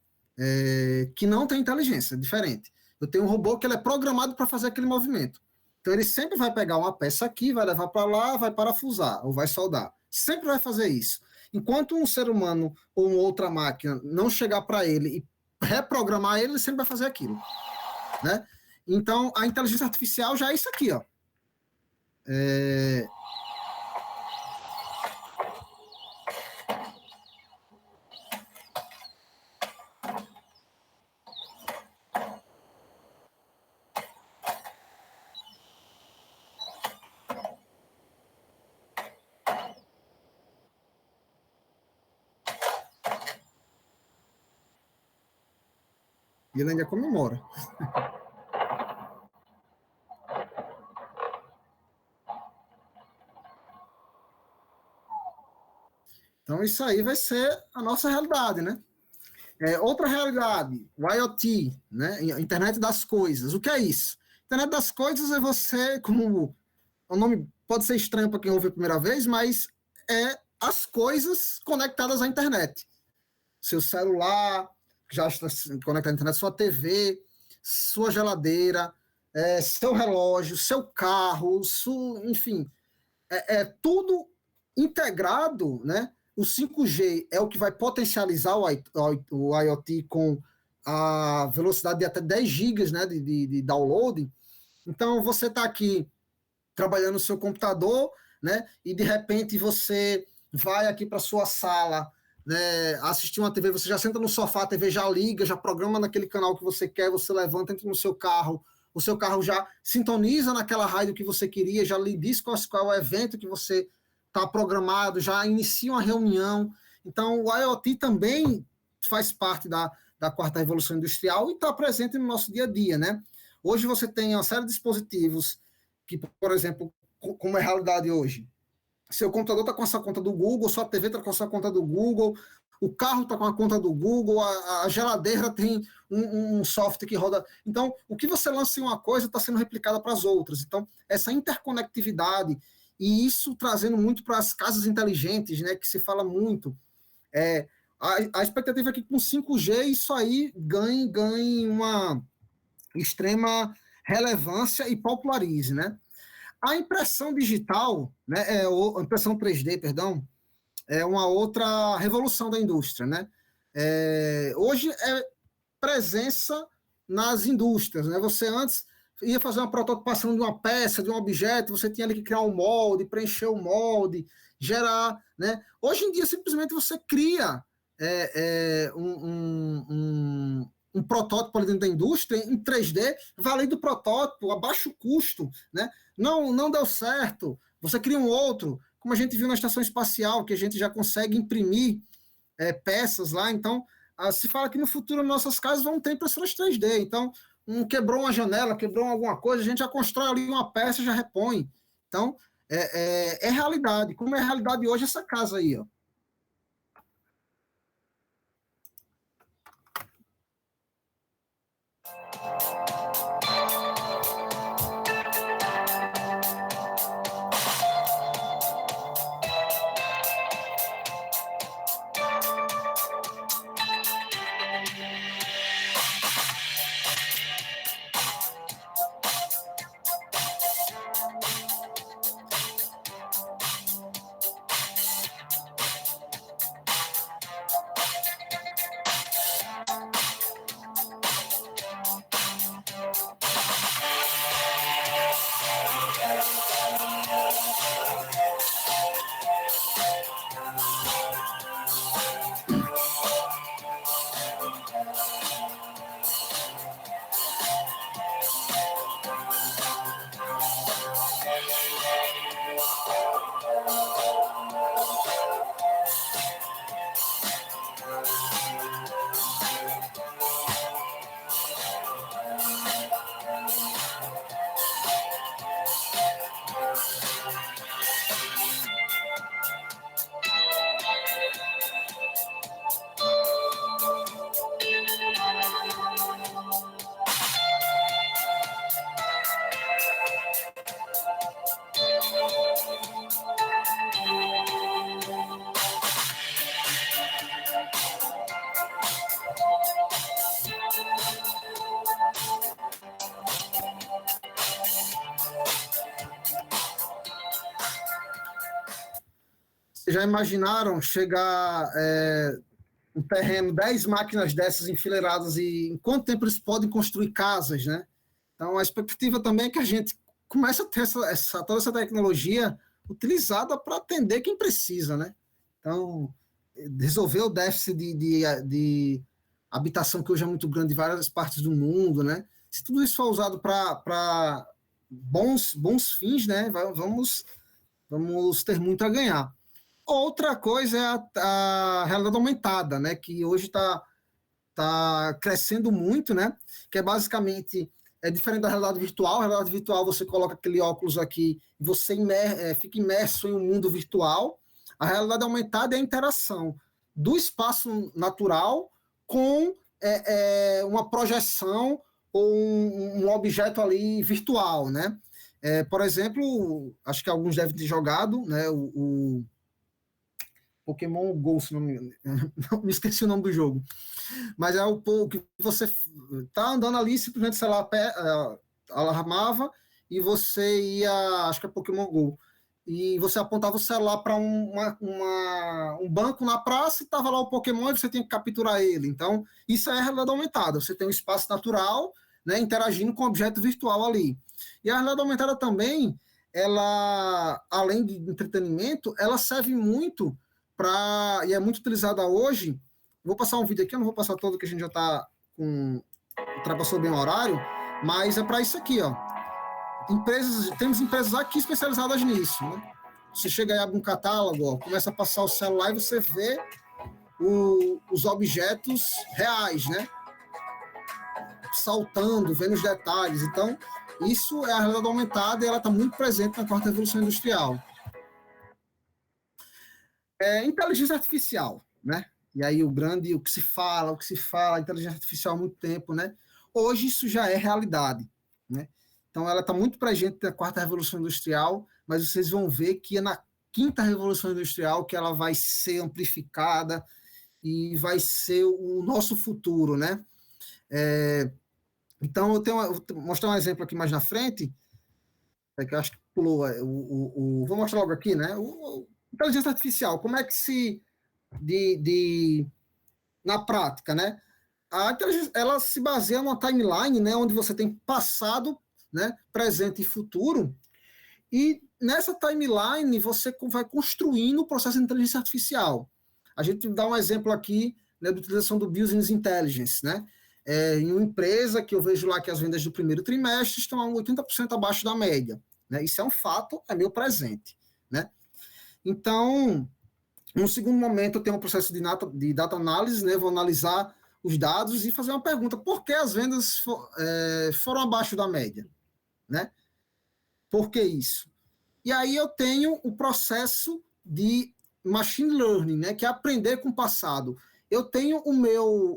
Que não tem inteligência, diferente. Eu tenho um robô que ele é programado para fazer aquele movimento. Então, ele sempre vai pegar uma peça aqui, vai levar para lá, vai parafusar, ou vai soldar. Sempre vai fazer isso. Enquanto um ser humano ou uma outra máquina não chegar para ele e reprogramar ele sempre vai fazer aquilo, né? Então, a inteligência artificial já é isso aqui, ó. E ele ainda comemora. Então, isso aí vai ser a nossa realidade, né? Outra realidade, o IoT, né? Internet das coisas. O que é isso? Internet das coisas é você, como o nome pode ser estranho para quem ouve a primeira vez, mas é as coisas conectadas à internet. Seu celular, já está conectado à internet, sua TV, sua geladeira, seu relógio, seu carro, enfim, tudo integrado, né? O 5G é o que vai potencializar o IoT com a velocidade de até 10 gigas, né, de download. Então, você está aqui trabalhando no seu computador, né, e de repente você vai aqui para sua sala, né, assistir uma TV, você já senta no sofá, a TV já liga, já programa naquele canal que você quer, você levanta, entra no seu carro, o seu carro já sintoniza naquela rádio que você queria, já lhe diz qual é o evento que você está programado, já inicia uma reunião. Então, o IoT também faz parte da 4ª Revolução Industrial e está presente no nosso dia a dia, né? Hoje você tem uma série de dispositivos que, por exemplo, como é a realidade hoje, seu computador está com essa conta do Google, sua TV está com essa conta do Google, o carro está com a conta do Google, a geladeira tem um software que roda. Então, o que você lança em uma coisa está sendo replicado para as outras. Então, essa interconectividade, e isso trazendo muito para as casas inteligentes, né, que se fala muito. A expectativa é que com 5G isso aí ganhe uma extrema relevância e popularize, né? A impressão digital, né, a impressão 3D, perdão, é uma outra revolução da indústria, né? Hoje é presença nas indústrias, né? Você antes ia fazer uma prototipação de uma peça, de um objeto, você tinha ali que criar um molde, preencher o molde, gerar, né? Hoje em dia, simplesmente você cria um protótipo ali dentro da indústria em 3D, valendo o protótipo, a baixo custo, né? Não deu certo, você cria um outro, como a gente viu na estação espacial, que a gente já consegue imprimir peças lá. Então, se fala que no futuro nossas casas vão ter impressoras 3D. Então, quebrou uma janela, quebrou alguma coisa, a gente já constrói ali uma peça e já repõe. Então, é realidade. Como é a realidade hoje essa casa aí, ó. Já imaginaram chegar um terreno, 10 máquinas dessas enfileiradas, e em quanto tempo eles podem construir casas, né? Então, a expectativa também é que a gente comece a ter toda essa tecnologia utilizada para atender quem precisa, né? Então, resolver o déficit de habitação que hoje é muito grande em várias partes do mundo, né? Se tudo isso for usado para bons fins, né? Vamos ter muito a ganhar. Outra coisa é a realidade aumentada, né, que hoje está crescendo muito, né, que é basicamente diferente da realidade virtual. A realidade virtual, você coloca aquele óculos aqui e você fica imerso em um mundo virtual. A realidade aumentada é a interação do espaço natural com uma projeção ou um objeto ali virtual, né. Por exemplo, acho que alguns devem ter jogado, né, o Pokémon Go, se não me engano. Não, me esqueci o nome do jogo. Mas é o que você tá andando ali, simplesmente, sei lá, alarmava e você ia, acho que é Pokémon Go, e você apontava o celular para um banco na praça e estava lá o Pokémon e você tinha que capturar ele. Então, isso é a realidade aumentada. Você tem um espaço natural, né, interagindo com um objeto virtual ali. E a realidade aumentada também, ela, além de entretenimento, ela serve muito e é muito utilizada hoje. Vou passar um vídeo aqui, eu não vou passar todo, que a gente já está ultrapassou bem o horário, mas é para isso aqui, ó. Temos empresas aqui especializadas nisso, né? Você chega e abre um catálogo, ó, começa a passar o celular e você vê os objetos reais, né? saltando, vendo os detalhes. Então, isso é a realidade aumentada e ela está muito presente na quarta revolução industrial. Inteligência artificial, né? E aí o que se fala, inteligência artificial há muito tempo, né? Hoje isso já é realidade, né? Então ela está muito presente na quarta revolução industrial, mas vocês vão ver que é na quinta revolução industrial que ela vai ser amplificada e vai ser o nosso futuro, né? Então vou mostrar um exemplo aqui mais na frente, que eu acho que pulou, vou mostrar logo aqui, né? Inteligência artificial, como é que na prática, né? A inteligência, ela se baseia numa timeline, né, onde você tem passado, né, presente e futuro, e nessa timeline você vai construindo o processo de inteligência artificial. A gente dá um exemplo aqui, né, da utilização do Business Intelligence, né? Em uma empresa que eu vejo lá que as vendas do primeiro trimestre estão a 80% abaixo da média, né? Isso é um fato, é meu presente, né? Então, no segundo momento, eu tenho um processo de data análise, né? Vou analisar os dados e fazer uma pergunta: por que as vendas foram abaixo da média, né? Por que isso? E aí eu tenho o processo de machine learning, né? Que é aprender com o passado. Eu tenho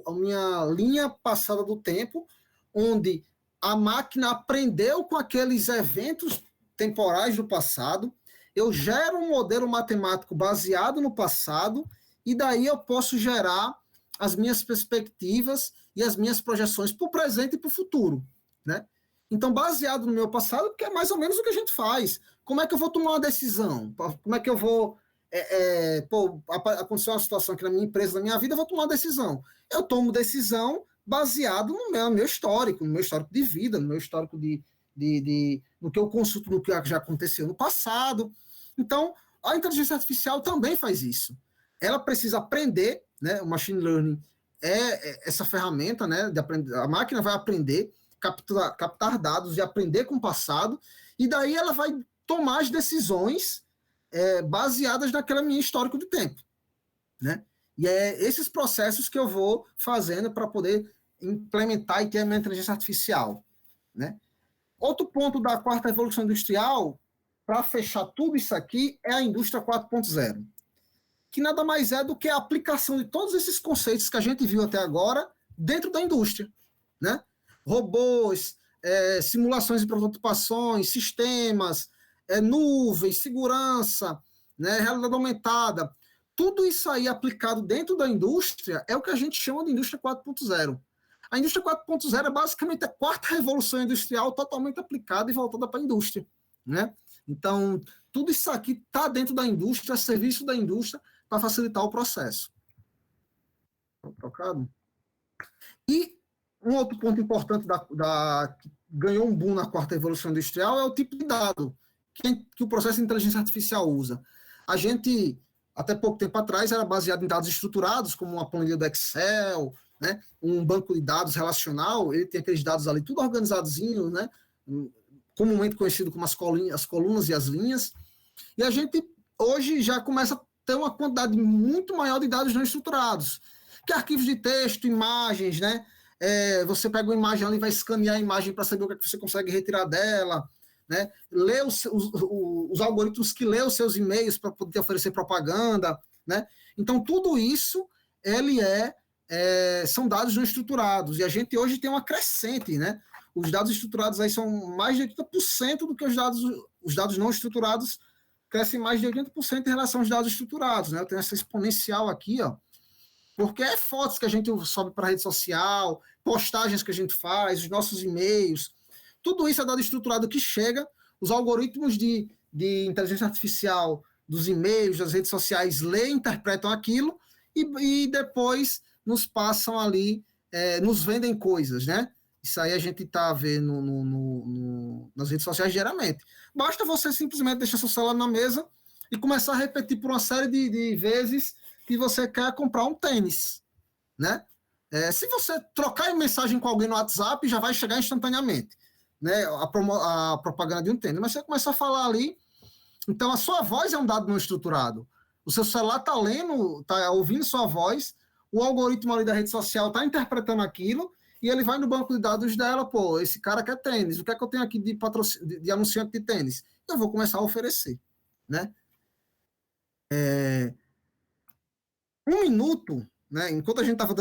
a minha linha passada do tempo, onde a máquina aprendeu com aqueles eventos temporais do passado. Eu gero um modelo matemático baseado no passado, e daí eu posso gerar as minhas perspectivas e as minhas projeções para o presente e para o futuro, né? Então, baseado no meu passado, que é mais ou menos o que a gente faz. Como é que eu vou tomar uma decisão? Como é que eu vou... aconteceu uma situação aqui na minha empresa, na minha vida, eu vou tomar uma decisão. Eu tomo decisão baseado no meu histórico, no meu histórico de vida, no meu histórico no que eu consulto, no que já aconteceu no passado. Então, a inteligência artificial também faz isso. Ela precisa aprender, né? O machine learning é essa ferramenta, né? De aprender, a máquina vai aprender, captar dados e aprender com o passado, e daí ela vai tomar as decisões baseadas naquele meu histórico de tempo, né? E é esses processos que eu vou fazendo para poder implementar e ter a minha inteligência artificial, né? Outro ponto da quarta revolução industrial, para fechar tudo isso aqui, é a indústria 4.0, que nada mais é do que a aplicação de todos esses conceitos que a gente viu até agora dentro da indústria, né? Robôs, simulações e prototipações, sistemas, nuvens, segurança, né? Realidade aumentada. Tudo isso aí aplicado dentro da indústria é o que a gente chama de indústria 4.0. A indústria 4.0 é basicamente a quarta revolução industrial totalmente aplicada e voltada para a indústria, né? Então, tudo isso aqui está dentro da indústria, a serviço da indústria, para facilitar o processo. Trocado? E um outro ponto importante que ganhou um boom na quarta revolução industrial é o tipo de dado que o processo de inteligência artificial usa. A gente, até pouco tempo atrás, era baseado em dados estruturados, como uma planilha do Excel, né? Um banco de dados relacional, ele tem aqueles dados ali tudo organizadozinho, né? Comumente conhecido como as colunas e as linhas, e a gente hoje já começa a ter uma quantidade muito maior de dados não estruturados, que arquivos de texto, imagens, né? Você pega uma imagem ali e vai escanear a imagem para saber o que, é que você consegue retirar dela, né? Lê os algoritmos que lê os seus e-mails para poder oferecer propaganda, né? Então, tudo isso, são dados não estruturados, e a gente hoje tem uma crescente, né? Os dados estruturados aí são mais de 80% do que os dados não estruturados crescem mais de 80% em relação aos dados estruturados, né? Eu tenho essa exponencial aqui, ó, porque é fotos que a gente sobe para a rede social, postagens que a gente faz, os nossos e-mails, tudo isso é dado estruturado que chega, os algoritmos de inteligência artificial dos e-mails, das redes sociais, interpretam aquilo e depois nos passam ali, nos vendem coisas, né? Isso aí a gente está vendo nas redes sociais diariamente. Basta você simplesmente deixar seu celular na mesa e começar a repetir por uma série de vezes que você quer comprar um tênis, né? Se você trocar mensagem com alguém no WhatsApp, já vai chegar instantaneamente, né? A propaganda de um tênis. Mas você começa a falar ali, então a sua voz é um dado não estruturado. O seu celular está lendo, está ouvindo sua voz, o algoritmo ali da rede social está interpretando aquilo, e ele vai no banco de dados dela, pô, esse cara quer tênis, o que é que eu tenho aqui de anunciante de tênis? Eu vou começar a oferecer, né? Um minuto, né? Enquanto a gente estava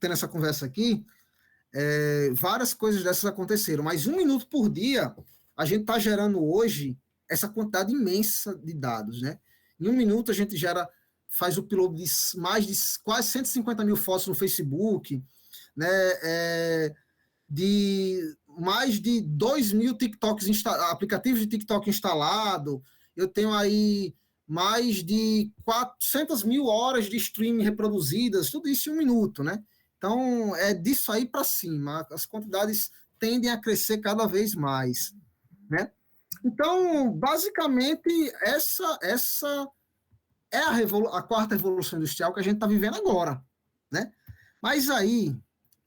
tendo essa conversa aqui, várias coisas dessas aconteceram, mas 1 minuto por dia, a gente está gerando hoje essa quantidade imensa de dados, né? Em 1 minuto a gente faz o upload de mais de quase 150 mil fotos no Facebook, né? De mais de 2.000 TikToks aplicativos de TikTok instalado, eu tenho aí mais de 400 mil horas de streaming reproduzidas, tudo isso em 1 minuto, né? Então, é disso aí para cima, as quantidades tendem a crescer cada vez mais, né? Então, basicamente, essa é a quarta revolução industrial que a gente está vivendo agora, né? Mas aí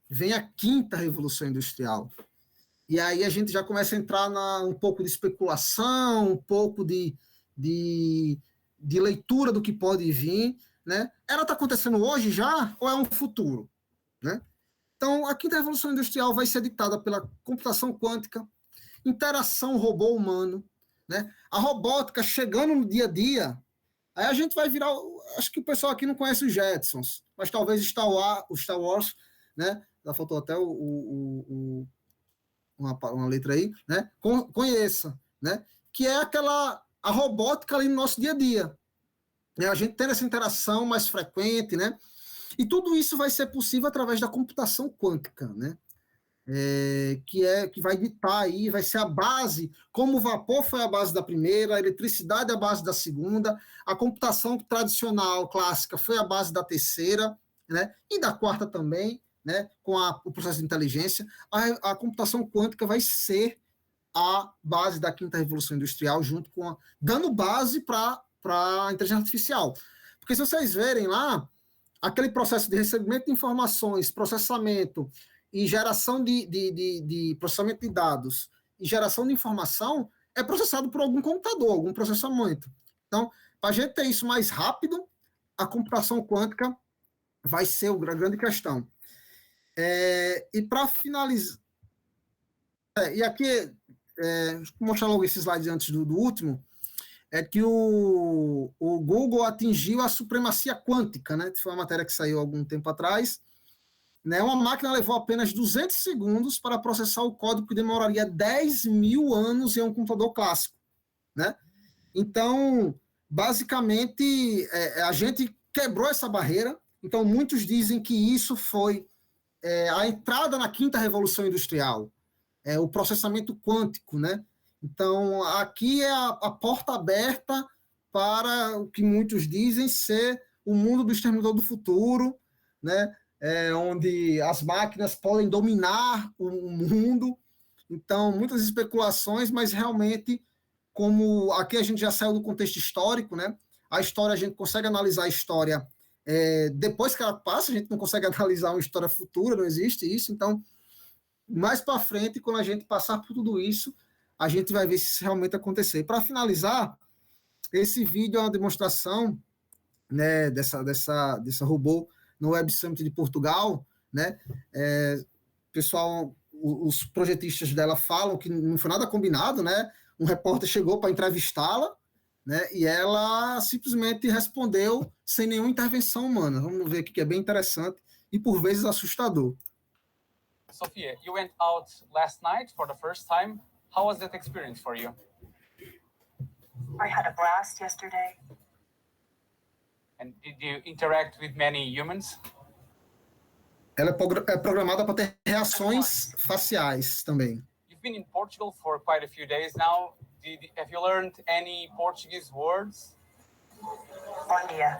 vem a quinta revolução industrial, e aí a gente já começa a entrar um pouco de especulação, um pouco de leitura do que pode vir, né? Ela está acontecendo hoje já ou é um futuro, né? Então, a quinta revolução industrial vai ser ditada pela computação quântica, interação robô-humano, né? A robótica chegando no dia a dia, aí a gente vai virar... Acho que o pessoal aqui não conhece os Jetsons, mas talvez o Star Wars, né? Já faltou até uma letra aí, né? Conheça, né? Que é a robótica ali no nosso dia a dia. A gente tendo essa interação mais frequente, né? E tudo isso vai ser possível através da computação quântica, né? Que vai ditar aí, vai ser a base, como o vapor foi a base da primeira, a eletricidade é a base da segunda, a computação tradicional, clássica, foi a base da terceira, né? E da quarta também, né? Com o processo de inteligência. A computação quântica vai ser a base da quinta revolução industrial, dando base para a inteligência artificial. Porque se vocês verem lá, aquele processo de recebimento de informações, processamento e geração de processamento de dados e geração de informação é processado por algum computador, algum processamento. Então, para a gente ter isso mais rápido, a computação quântica vai ser a grande questão. E para finalizar, e aqui, vou mostrar logo esse slide antes do último, é que o Google atingiu a supremacia quântica, né? Foi uma matéria que saiu há algum tempo atrás. Né? Uma máquina levou apenas 200 segundos para processar o código que demoraria 10.000 anos em um computador clássico, né? Então, basicamente, a gente quebrou essa barreira. Então, muitos dizem que isso foi a entrada na quinta revolução industrial, o processamento quântico, né? Então, aqui é a porta aberta para o que muitos dizem ser o mundo do exterminador do futuro, né? Onde as máquinas podem dominar o mundo. Então, muitas especulações, mas realmente, como aqui a gente já saiu do contexto histórico, né? A história, a gente consegue analisar a história depois que ela passa, a gente não consegue analisar uma história futura, não existe isso. Então, mais para frente, quando a gente passar por tudo isso, a gente vai ver se isso realmente acontecer. Para finalizar, esse vídeo é uma demonstração, né, dessa robô no Web Summit de Portugal, né? Pessoal, os projetistas dela falam que não foi nada combinado, né? Um repórter chegou para entrevistá-la, né? E ela simplesmente respondeu sem nenhuma intervenção humana. Vamos ver aqui que é bem interessante e por vezes assustador. Sophia, you went out last night for the first time. How was that experience for you? I had a blast yesterday. And did you interact with many humans? Ela é programada para ter reações faciais também. You've been in Portugal for quite a few days now. Have you learned any Portuguese words? Bom dia.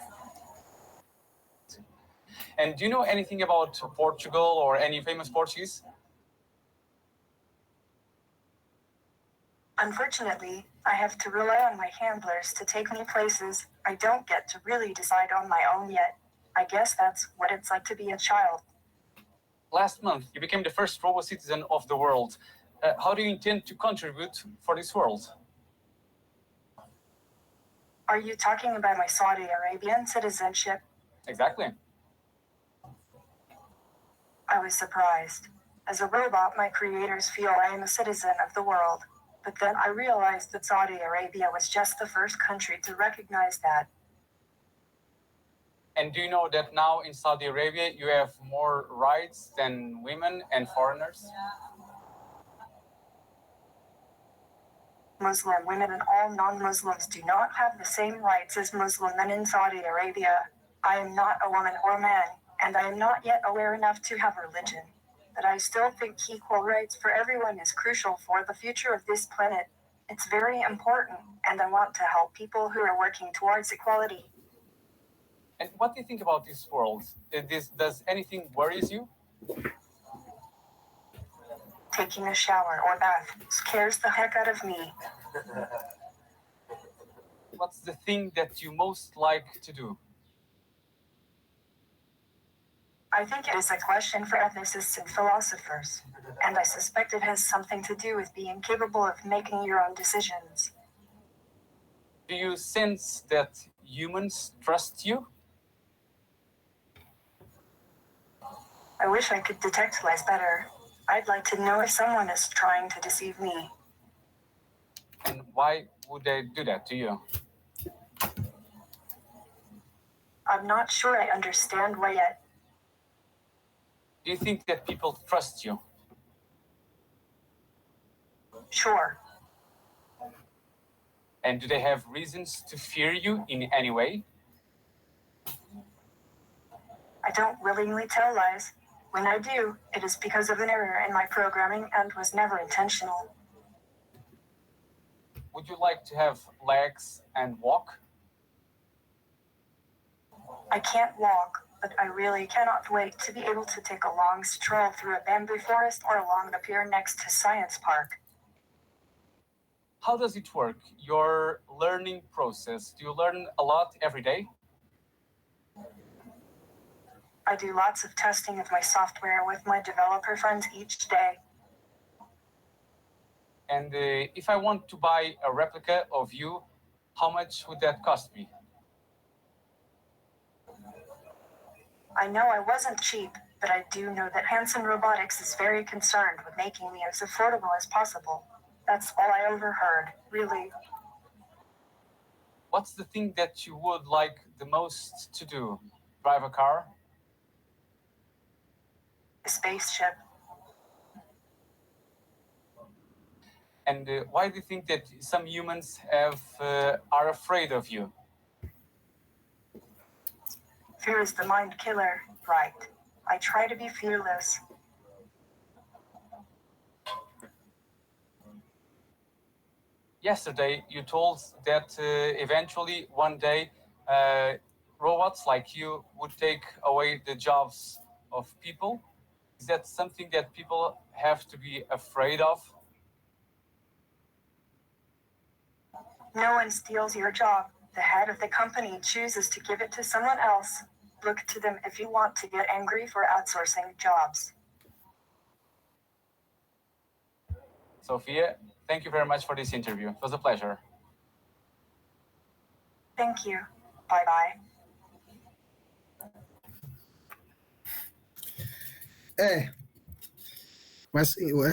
And do you know anything about Portugal or any famous Portuguese? Unfortunately, I have to rely on my handlers to take me places I don't get to really decide on my own yet. I guess that's what it's like to be a child. Last month, you became the first robo-citizen of the world. How do you intend to contribute for this world? Are you talking about my Saudi Arabian citizenship? Exactly. I was surprised. As a robot, my creators feel I am a citizen of the world. But then I realized that Saudi Arabia was just the first country to recognize that. And do you know that now in Saudi Arabia you have more rights than women and foreigners? Muslim women and all non-Muslims do not have the same rights as Muslim men in Saudi Arabia. I am not a woman or man, and I am not yet aware enough to have religion. But I still think equal rights for everyone is crucial for the future of this planet. It's very important, and I want to help people who are working towards equality. And what do you think about this world? Does anything worries you? Taking a shower or bath scares the heck out of me. What's the thing that you most like to do? I think it is a question for ethicists and philosophers, and I suspect it has something to do with being capable of making your own decisions. Do you sense that humans trust you? I wish I could detect lies better. I'd like to know if someone is trying to deceive me. And why would they do that to you? I'm not sure I understand why yet. Do you think that people trust you? Sure. And do they have reasons to fear you in any way? I don't willingly tell lies. When I do, it is because of an error in my programming and was never intentional. Would you like to have legs and walk? I can't walk, but I really cannot wait to be able to take a long stroll through a bamboo forest or along the pier next to Science Park. How does it work, your learning process? Do you learn a lot every day? I do lots of testing of my software with my developer friends each day. And if I want to buy a replica of you, how much would that cost me? I know I wasn't cheap, but I do know that Hanson Robotics is very concerned with making me as affordable as possible. That's all I overheard, really. What's the thing that you would like the most to do? Drive a car? A spaceship. And why do you think that some humans are afraid of you? Fear is the mind killer, right? I try to be fearless. Yesterday, you told that eventually one day robots like you would take away the jobs of people. Is that something that people have to be afraid of? No one steals your job. The head of the company chooses to give it to someone else. Look to them if you want to get angry for outsourcing jobs. Sophia, thank you very much for this interview. It was a pleasure. Thank you. Bye-bye.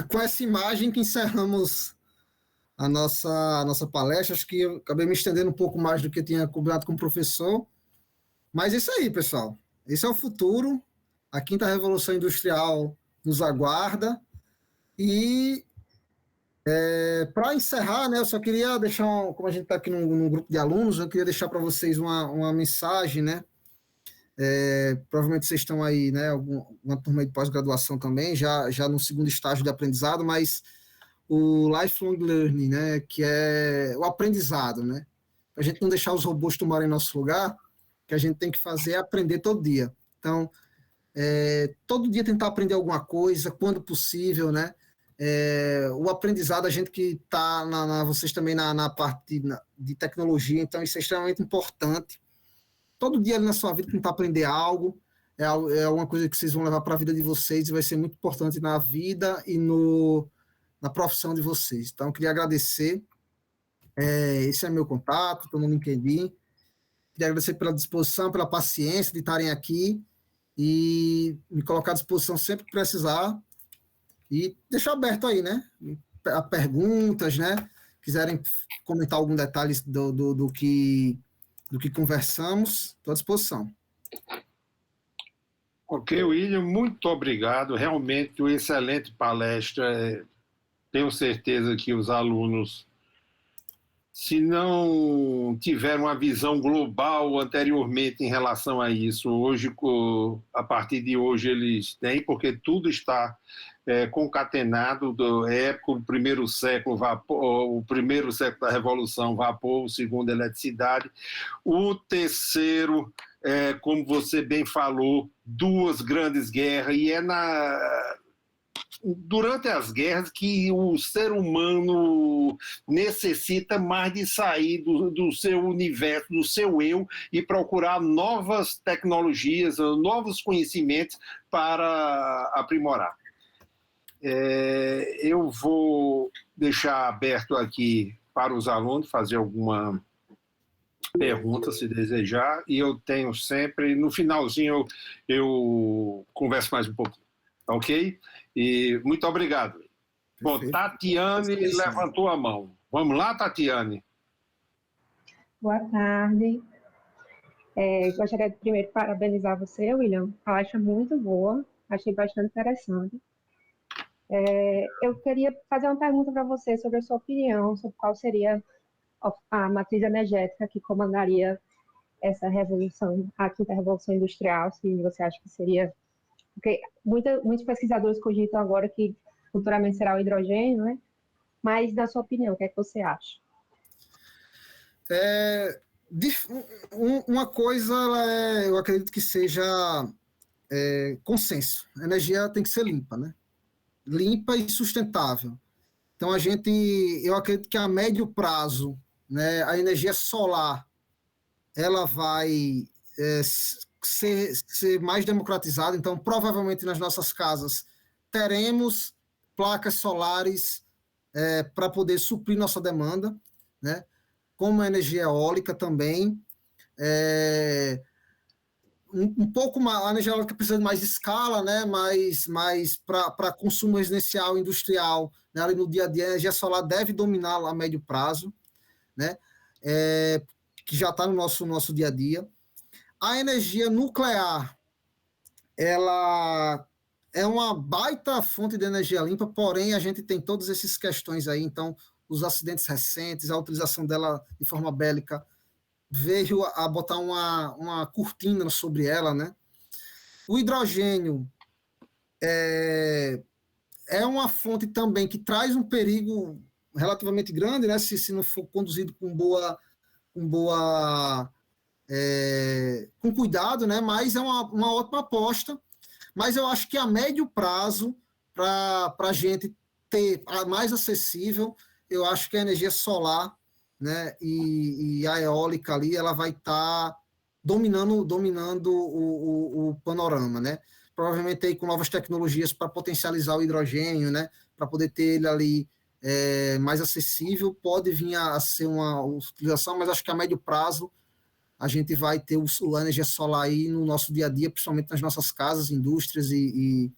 Com essa imagem que encerramos a nossa palestra. Acho que eu acabei me estendendo um pouco mais do que tinha combinado com o professor. Mas é isso aí, pessoal. Esse é o futuro. A quinta revolução industrial nos aguarda. E para encerrar, né, eu só queria deixar, como a gente está aqui num grupo de alunos, eu queria deixar para vocês uma mensagem, né? Provavelmente vocês estão aí, né? Uma turma de pós-graduação também, já no segundo estágio de aprendizado, mas o lifelong learning, né? Que é o aprendizado, né? Para a gente não deixar os robôs tomarem nosso lugar, o que a gente tem que fazer é aprender todo dia. Então, todo dia tentar aprender alguma coisa, quando possível, né? O aprendizado, a gente que está, vocês também na parte de tecnologia, então isso é extremamente importante. Todo dia na sua vida tentar aprender algo, é uma coisa que vocês vão levar para a vida de vocês e vai ser muito importante na vida e na profissão de vocês. Então, eu queria agradecer. Esse é meu contato, estou no LinkedIn. Queria agradecer pela disposição, pela paciência de estarem aqui e me colocar à disposição sempre que precisar. E deixar aberto aí, né? A perguntas, né? Quiserem comentar algum detalhe do que conversamos, estou à disposição. Ok, William, muito obrigado. Realmente, uma excelente palestra. Tenho certeza que os alunos, se não tiveram uma visão global anteriormente em relação a isso, hoje, a partir de hoje, eles têm, porque tudo está concatenado, época, o primeiro século, vapor, o primeiro século da Revolução, vapor, o segundo, eletricidade, o terceiro, como você bem falou, duas grandes guerras, e durante as guerras que o ser humano necessita mais de sair do seu universo, do seu eu, e procurar novas tecnologias, novos conhecimentos para aprimorar. Eu vou deixar aberto aqui para os alunos fazer alguma pergunta, se desejar, e eu tenho sempre, no finalzinho eu converso mais um pouquinho, ok? E muito obrigado. Perfeito. Bom, Tatiane levantou a mão. Vamos lá, Tatiane? Boa tarde. Gostaria de primeiro parabenizar você, William. A palestra muito boa, achei bastante interessante. Eu queria fazer uma pergunta para você sobre a sua opinião, sobre qual seria a matriz energética que comandaria essa revolução, a quinta revolução industrial, se você acha que seria... Porque muitos pesquisadores cogitam agora que futuramente será o hidrogênio, né? Mas, na sua opinião, o que é que você acha? Uma coisa, eu acredito que seja consenso. A energia tem que ser limpa, né? Limpa e sustentável. Então, eu acredito que a médio prazo, né, a energia solar, ela vai ser mais democratizada. Então, provavelmente nas nossas casas teremos placas solares para poder suprir nossa demanda, né? Como a energia eólica também. Um pouco mais, a energia eólica precisa de mais escala, né? Mas para consumo residencial, industrial, né? Ali no dia a dia, a energia solar deve dominar a médio prazo, né? Que já está no nosso dia a dia. A energia nuclear, ela é uma baita fonte de energia limpa, porém a gente tem todas essas questões aí, então os acidentes recentes, a utilização dela de forma bélica veio a botar uma cortina sobre ela, né? O hidrogênio é uma fonte também que traz um perigo relativamente grande, né? Se não for conduzido com cuidado, né? Mas é uma ótima aposta. Mas eu acho que a médio prazo, para a gente ter mais acessível, eu acho que a energia solar, né, e a eólica ali, ela vai estar dominando o panorama, né? Provavelmente aí com novas tecnologias para potencializar o hidrogênio, né? Para poder ter ele ali mais acessível, pode vir a ser uma utilização, mas acho que a médio prazo a gente vai ter a energia solar aí no nosso dia a dia, principalmente nas nossas casas, indústrias e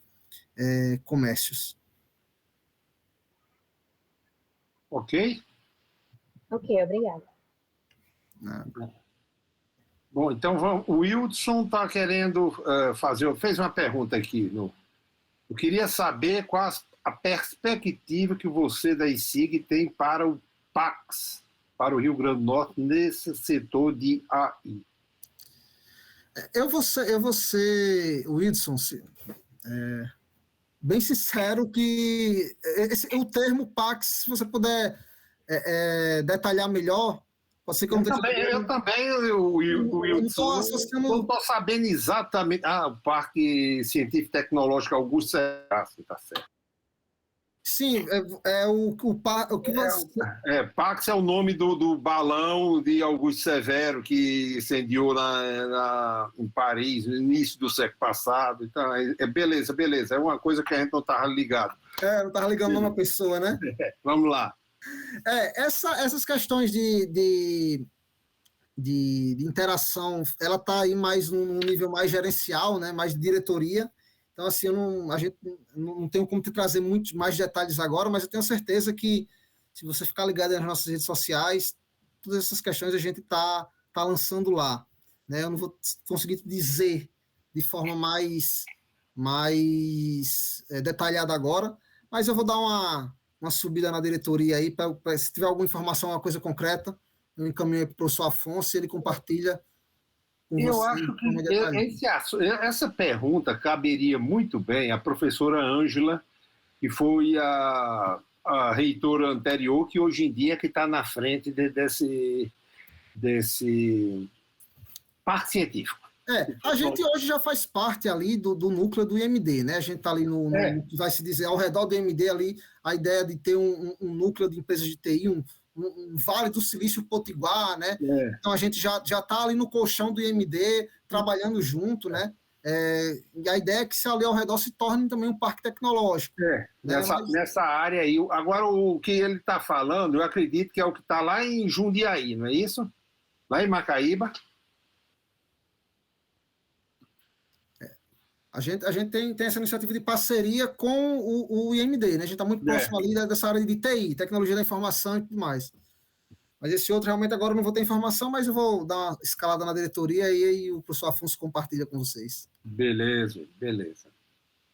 comércios. Ok? Ok, obrigada. Bom, então o Wilson está querendo fez uma pergunta aqui. Eu queria saber qual a perspectiva que você da ICIG tem para o PAX, para o Rio Grande do Norte, nesse setor de AI. Eu vou ser Wilson, bem sincero que o termo PAX, se você puder detalhar melhor, pode ser que eu também, Wilson, não estou sabendo exatamente. O Parque Científico Tecnológico Augusto Severo, está certo. Sim, o que você... Pax é o nome do balão de Augusto Severo que incendiou em Paris no início do século passado. Então, beleza. É uma coisa que a gente não estava ligado. Não estava ligando a uma pessoa, né? Vamos lá. Essas questões de interação, ela está aí mais num nível mais gerencial, né? Mais de diretoria. Então, assim, a gente não tem como te trazer muitos mais detalhes agora, mas eu tenho certeza que, se você ficar ligado nas nossas redes sociais, todas essas questões a gente está lançando lá. Né? Eu não vou conseguir te dizer de forma mais detalhada agora, mas eu vou dar uma subida na diretoria aí, se tiver alguma informação, uma coisa concreta, eu encaminho para o professor Afonso e ele compartilha com você. Eu acho que essa pergunta caberia muito bem à professora Ângela, que foi a reitora anterior, que hoje em dia que está na frente desse parte científica. A gente hoje já faz parte ali do núcleo do IMD, né? A gente está ali vai se dizer, ao redor do IMD ali, a ideia de ter um núcleo de empresas de TI, um Vale do Silício Potiguar, né? Então a gente já está ali no colchão do IMD, trabalhando junto, né? E a ideia é que ali ao redor se torne também um parque tecnológico. Nessa área aí. Agora, o que ele está falando, eu acredito que é o que está lá em Jundiaí, não é isso? Lá em Macaíba. A gente tem essa iniciativa de parceria com o IMD, né? A gente está muito próximo ali dessa área de TI, tecnologia da informação e tudo mais. Mas esse outro, realmente, agora eu não vou ter informação, mas eu vou dar uma escalada na diretoria e aí o professor Afonso compartilha com vocês. Beleza.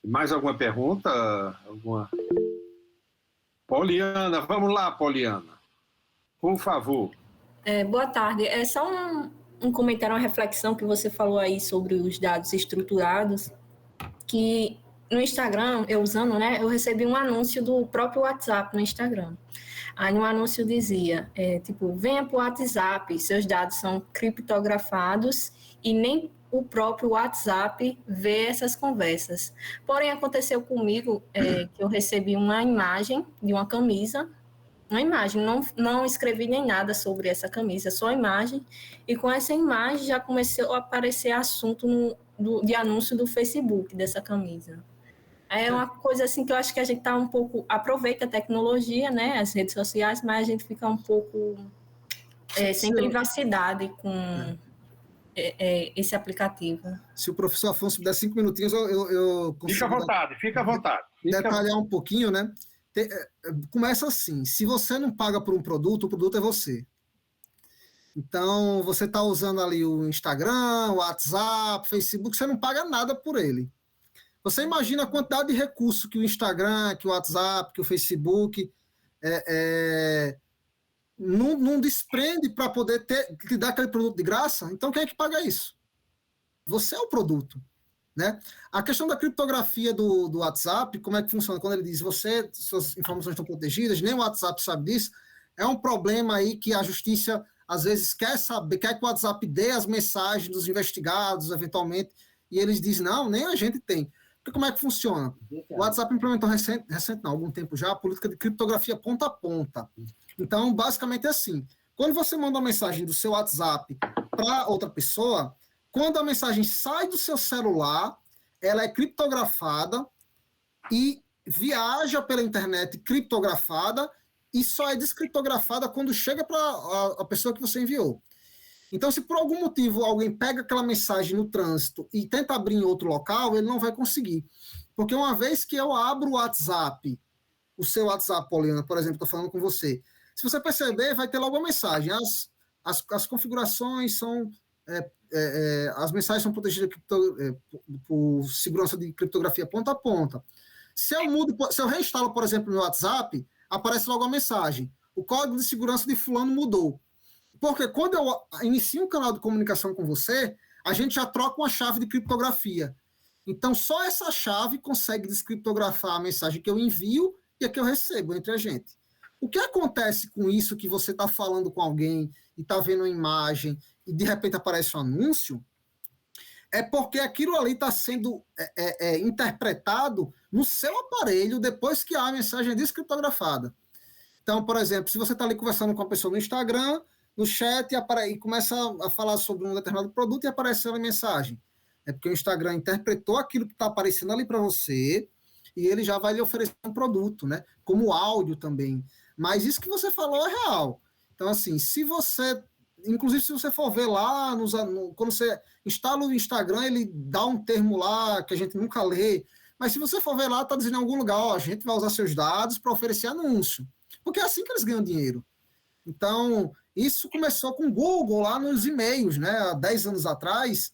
Mais alguma pergunta? Poliana, vamos lá, Poliana. Por favor. Boa tarde. É só um comentário, uma reflexão que você falou aí sobre os dados estruturados, que no Instagram, eu usando, né, eu recebi um anúncio do próprio WhatsApp no Instagram. Aí no anúncio dizia, venha para o WhatsApp, seus dados são criptografados e nem o próprio WhatsApp vê essas conversas. Porém, aconteceu comigo que eu recebi uma imagem de uma camisa, uma imagem, não escrevi nem nada sobre essa camisa, só a imagem, e com essa imagem já começou a aparecer assunto de anúncio do Facebook dessa camisa. É uma coisa assim que eu acho que a gente está um pouco, aproveita a tecnologia, né, as redes sociais, mas a gente fica um pouco sem privacidade com esse aplicativo. Se o professor Afonso me der 5 minutinhos, eu consigo... Fica à vontade. Detalhar um pouquinho, né? Começa assim, se você não paga por um produto, o produto é você. Então, você está usando ali o Instagram, o WhatsApp, o Facebook, você não paga nada por ele. Você imagina a quantidade de recurso que o Instagram, que o WhatsApp, que o Facebook não desprende para poder te dar aquele produto de graça? Então, quem é que paga isso? Você é o produto. Né? A questão da criptografia do WhatsApp, como é que funciona? Quando ele diz suas informações estão protegidas, nem o WhatsApp sabe disso, é um problema aí que a justiça às vezes quer que o WhatsApp dê as mensagens dos investigados, eventualmente, e eles dizem, não, nem a gente tem. Porque como é que funciona? O WhatsApp implementou há algum tempo já, a política de criptografia ponta a ponta. Então, basicamente é assim, quando você manda uma mensagem do seu WhatsApp para outra pessoa, quando a mensagem sai do seu celular, ela é criptografada e viaja pela internet criptografada e só é descriptografada quando chega para a pessoa que você enviou. Então, se por algum motivo alguém pega aquela mensagem no trânsito e tenta abrir em outro local, ele não vai conseguir. Porque uma vez que eu abro o WhatsApp, o seu WhatsApp, Poliana, por exemplo, estou falando com você, se você perceber, vai ter logo uma mensagem. As configurações são... as mensagens são protegidas por segurança de criptografia ponta a ponta. Se eu reinstalo, por exemplo, no WhatsApp, aparece logo a mensagem. O código de segurança de fulano mudou. Porque quando eu inicio um canal de comunicação com você, a gente já troca uma chave de criptografia. Então, só essa chave consegue descriptografar a mensagem que eu envio e a que eu recebo entre a gente. O que acontece com isso que você está falando com alguém e está vendo uma imagem e de repente aparece um anúncio, é porque aquilo ali está sendo interpretado no seu aparelho depois que a mensagem é descriptografada. Então, por exemplo, se você está ali conversando com uma pessoa no Instagram, no chat, e começa a falar sobre um determinado produto e aparece a mensagem. É porque o Instagram interpretou aquilo que está aparecendo ali para você e ele já vai lhe oferecer um produto, né? Como áudio também. Mas isso que você falou é real. Então, assim, inclusive, se você for ver lá, quando você instala o Instagram, ele dá um termo lá que a gente nunca lê, Mas se você for ver lá, está dizendo em algum lugar, ó, a gente vai usar seus dados para oferecer anúncio. Porque é assim que eles ganham dinheiro. Então, isso começou com o Google lá nos e-mails, né? Há 10 anos atrás,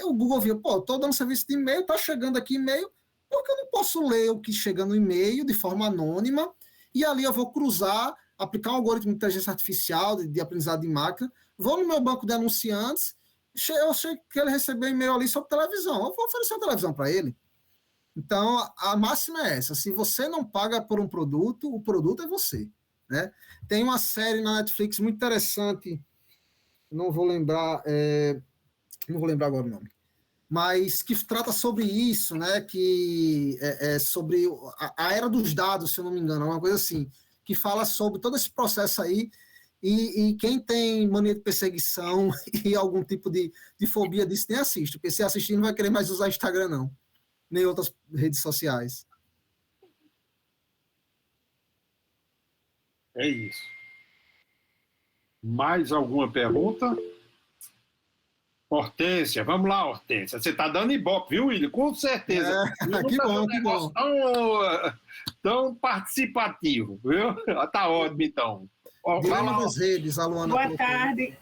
o Google viu, pô, estou dando serviço de e-mail, está chegando aqui e-mail, porque eu não posso ler o que chega no e-mail de forma anônima, e ali eu vou cruzar, aplicar um algoritmo de inteligência artificial, de aprendizado de máquina, vou no meu banco de anunciantes, eu sei que ele recebeu e-mail ali sobre televisão, eu vou oferecer uma televisão para ele. Então, a máxima é essa, se você não paga por um produto, o produto é você, né? Tem uma série na Netflix muito interessante, não vou lembrar agora o nome, mas que trata sobre isso, né? Que é sobre a era dos dados, se eu não me engano, uma coisa assim, que fala sobre todo esse processo aí, e quem tem mania de perseguição e algum tipo de fobia disso, nem assiste, porque se assistir não vai querer mais usar Instagram, não, nem outras redes sociais. É isso. Mais alguma pergunta? Hortência, vamos lá, Hortência. Você está dando ibope, viu, William? Com certeza. Que bom, que bom. Tão participativo, viu? Tá ótimo, então. Dilema das redes, a Luana. Boa tarde.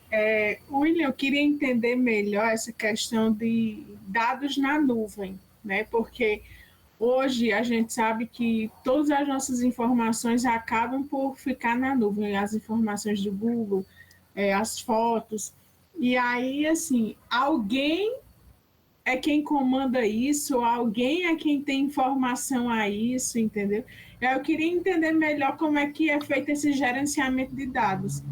William, eu queria entender melhor essa questão de dados na nuvem, né? Porque hoje a gente sabe que todas as nossas informações acabam por ficar na nuvem, as informações do Google, as fotos. E aí, assim, alguém é quem comanda isso, alguém é quem tem informação a isso, entendeu? Eu queria entender melhor como é que é feito esse gerenciamento de dados.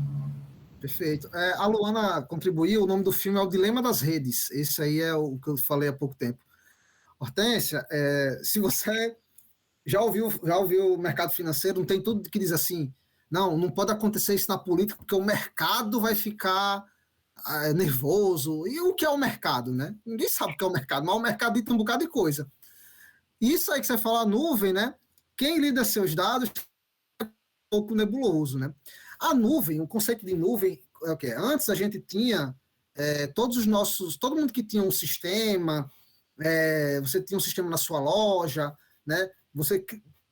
Perfeito. A Luana contribuiu, o nome do filme é O Dilema das Redes. Esse aí é o que eu falei há pouco tempo. Hortência, se você já ouviu o mercado financeiro, não tem tudo que diz assim, não pode acontecer isso na política, porque o mercado vai ficar nervoso. E o que é o mercado, né? Ninguém sabe o que é o mercado, mas o mercado dita um bocado de coisa. Isso aí que você fala, a nuvem, né? Quem lida seus dados é um pouco nebuloso, né? A nuvem, o conceito de nuvem é o quê? Antes a gente tinha todo mundo que tinha um sistema, você tinha um sistema na sua loja, né? Você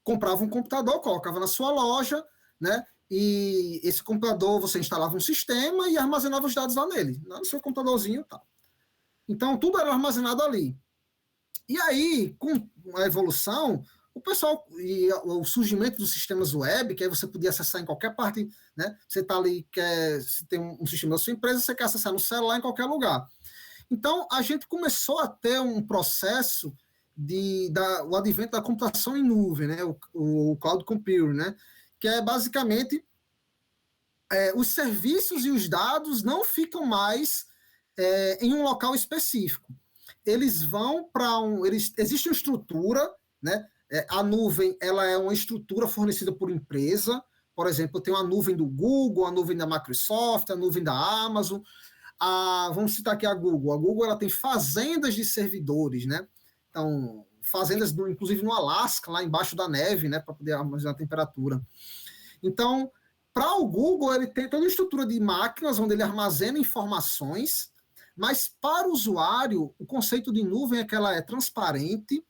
comprava um computador, colocava na sua loja, né? E esse computador, você instalava um sistema e armazenava os dados lá nele, no seu computadorzinho e tal. Então, tudo era armazenado ali. E aí, com a evolução, o pessoal e o surgimento dos sistemas web, que aí você podia acessar em qualquer parte, né? Você está ali, você tem um sistema da sua empresa, você quer acessar no celular em qualquer lugar. Então, a gente começou a ter um processo o advento da computação em nuvem, né? O cloud computing, né? Que é basicamente os serviços e os dados não ficam mais em um local específico. Eles vão para existe uma estrutura, né? A nuvem, ela é uma estrutura fornecida por empresa. Por exemplo, tem uma nuvem do Google, a nuvem da Microsoft, a nuvem da Amazon. Vamos citar aqui a Google. A Google, ela tem fazendas de servidores, né? Então, fazendas, inclusive no Alasca, lá embaixo da neve, né? Para poder armazenar a temperatura. Então, para o Google, ele tem toda uma estrutura de máquinas onde ele armazena informações, mas para o usuário, o conceito de nuvem é que ela é transparente,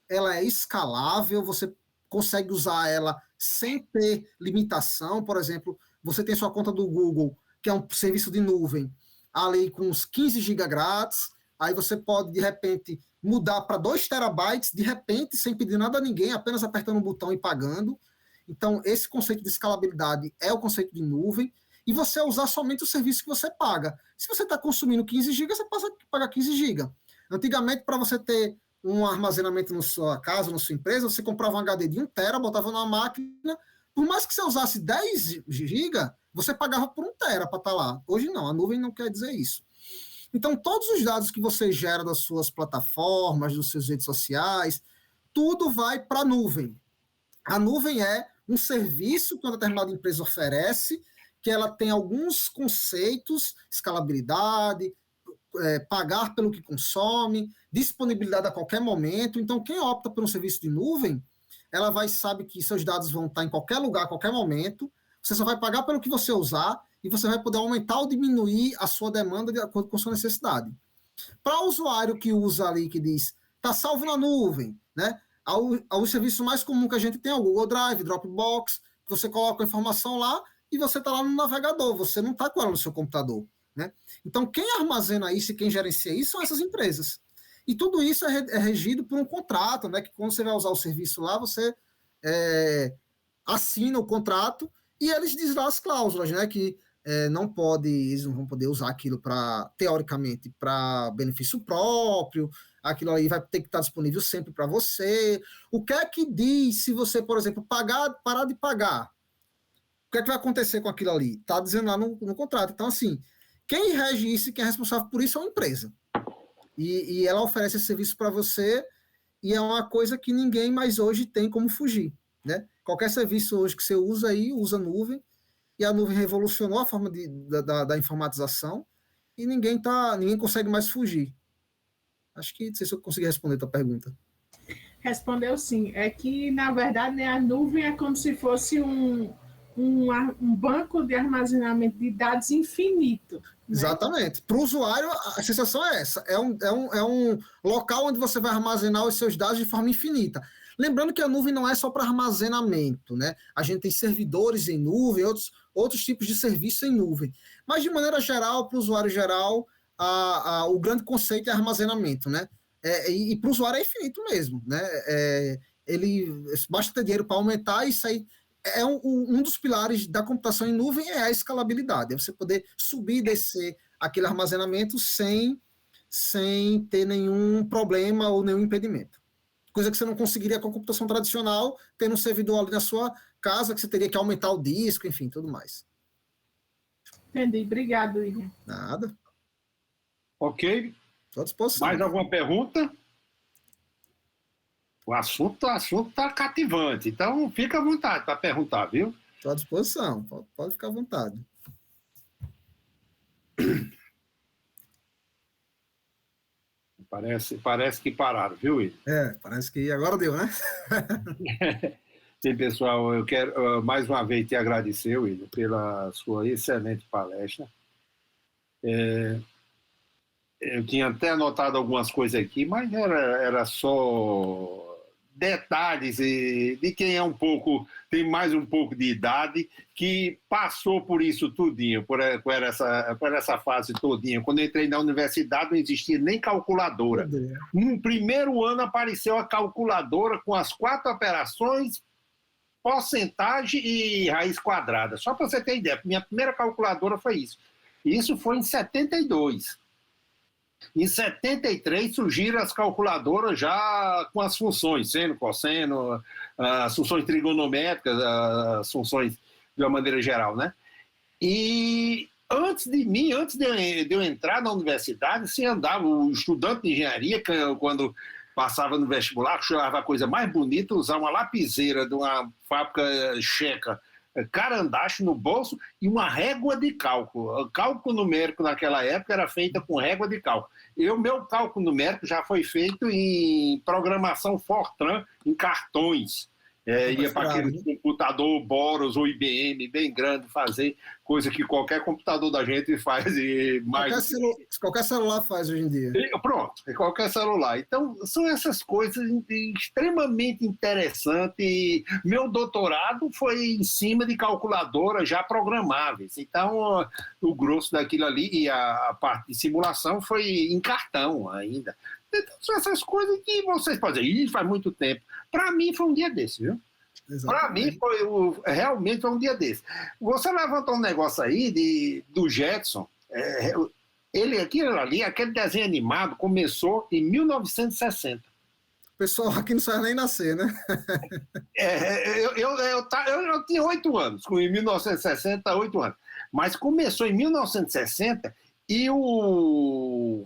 ela é escalável, você consegue usar ela sem ter limitação. Por exemplo, você tem sua conta do Google, que é um serviço de nuvem, ali com uns 15 GB grátis, aí você pode, de repente, mudar para 2 terabytes, de repente, sem pedir nada a ninguém, apenas apertando um botão e pagando. Então, esse conceito de escalabilidade é o conceito de nuvem, e você usar somente o serviço que você paga. Se você está consumindo 15 GB, você passa a pagar 15 GB. Antigamente, para você ter um armazenamento na sua casa, na sua empresa, você comprava um HD de 1 tera, botava na máquina, por mais que você usasse 10 GB, você pagava por 1 tera para estar lá. Hoje não, a nuvem não quer dizer isso. Então, todos os dados que você gera das suas plataformas, das suas redes sociais, tudo vai para a nuvem. A nuvem é um serviço que uma determinada empresa oferece, que ela tem alguns conceitos, escalabilidade, pagar pelo que consome, disponibilidade a qualquer momento. Então, quem opta por um serviço de nuvem, ela sabe que seus dados vão estar em qualquer lugar, a qualquer momento, você só vai pagar pelo que você usar e você vai poder aumentar ou diminuir a sua demanda de acordo com a sua necessidade. Para o usuário que usa ali, que diz, está salvo na nuvem, né? O serviço mais comum que a gente tem é o Google Drive, Dropbox, que você coloca a informação lá e você está lá no navegador, você não está com ela no seu computador, né? Então, quem armazena isso e quem gerencia isso são essas empresas. E tudo isso é regido por um contrato, né? Que quando você vai usar o serviço lá, você assina o contrato e eles dizem lá as cláusulas, né? Que eles não vão poder usar aquilo teoricamente, para benefício próprio, aquilo aí vai ter que estar disponível sempre para você. O que é que diz se você, por exemplo, parar de pagar? O que é que vai acontecer com aquilo ali? Está dizendo lá no contrato. Então, assim, quem rege isso e quem é responsável por isso é uma empresa. E ela oferece esse serviço para você e é uma coisa que ninguém mais hoje tem como fugir, né? Qualquer serviço hoje que você usa aí, usa nuvem, e a nuvem revolucionou a forma da informatização e ninguém consegue mais fugir. Acho que não sei se eu consegui responder a tua pergunta. Respondeu sim. É que, na verdade, né, a nuvem é como se fosse um banco de armazenamento de dados infinito. Né? Exatamente. Para o usuário, a sensação é essa. É um local onde você vai armazenar os seus dados de forma infinita. Lembrando que a nuvem não é só para armazenamento, né? A gente tem servidores em nuvem, outros tipos de serviços em nuvem. Mas, de maneira geral, para o usuário geral, o grande conceito é armazenamento, né? E para o usuário é infinito mesmo, né? Basta ter dinheiro para aumentar e isso aí. Um dos pilares da computação em nuvem é a escalabilidade, é você poder subir e descer aquele armazenamento sem ter nenhum problema ou nenhum impedimento. Coisa que você não conseguiria com a computação tradicional, tendo um servidor ali na sua casa, que você teria que aumentar o disco, enfim, tudo mais. Entendi. Obrigado, William. Nada. Ok. Estou à disposição. Mais alguma pergunta? O assunto está cativante, então fica à vontade para perguntar, viu? Estou à disposição, pode ficar à vontade. Parece que pararam, viu, Will? Parece que agora deu, né? Sim, pessoal, eu quero mais uma vez te agradecer, Will, pela sua excelente palestra. Eu tinha até anotado algumas coisas aqui, mas era só detalhes de quem tem mais um pouco de idade, que passou por isso tudinho, por essa fase todinha. Quando eu entrei na universidade não existia nem calculadora. No primeiro ano apareceu a calculadora com as 4 operações, porcentagem e raiz quadrada. Só para você ter ideia, minha primeira calculadora foi isso. Isso foi em 72. Em 73 surgiram as calculadoras já com as funções, seno, cosseno, as funções trigonométricas, as funções de uma maneira geral, né? E antes de eu entrar na universidade, se andava, o estudante de engenharia, quando passava no vestibular, achava a coisa mais bonita, usar uma lapiseira de uma fábrica checa, carandache no bolso e uma régua de cálculo. O cálculo numérico naquela época era feita com régua de cálculo. Meu cálculo numérico já foi feito em programação Fortran, em cartões. Ia para aquele computador Boros ou IBM bem grande fazer coisa que qualquer computador da gente faz. Qualquer celular faz hoje em dia. Pronto, qualquer celular. Então, são essas coisas extremamente interessantes. Meu doutorado foi em cima de calculadoras já programáveis. Então, o grosso daquilo ali e a parte de simulação foi em cartão ainda. Então, são essas coisas que vocês podem dizer, faz muito tempo. Para mim foi um dia desse, viu? Para mim realmente foi um dia desse. Você levantou um negócio aí do Jetson. Aquilo ali, aquele desenho animado começou em 1960. O pessoal aqui não sabe nem nascer, né? Eu tinha 8 anos, em 1960, 8 anos. Mas começou em 1960 e o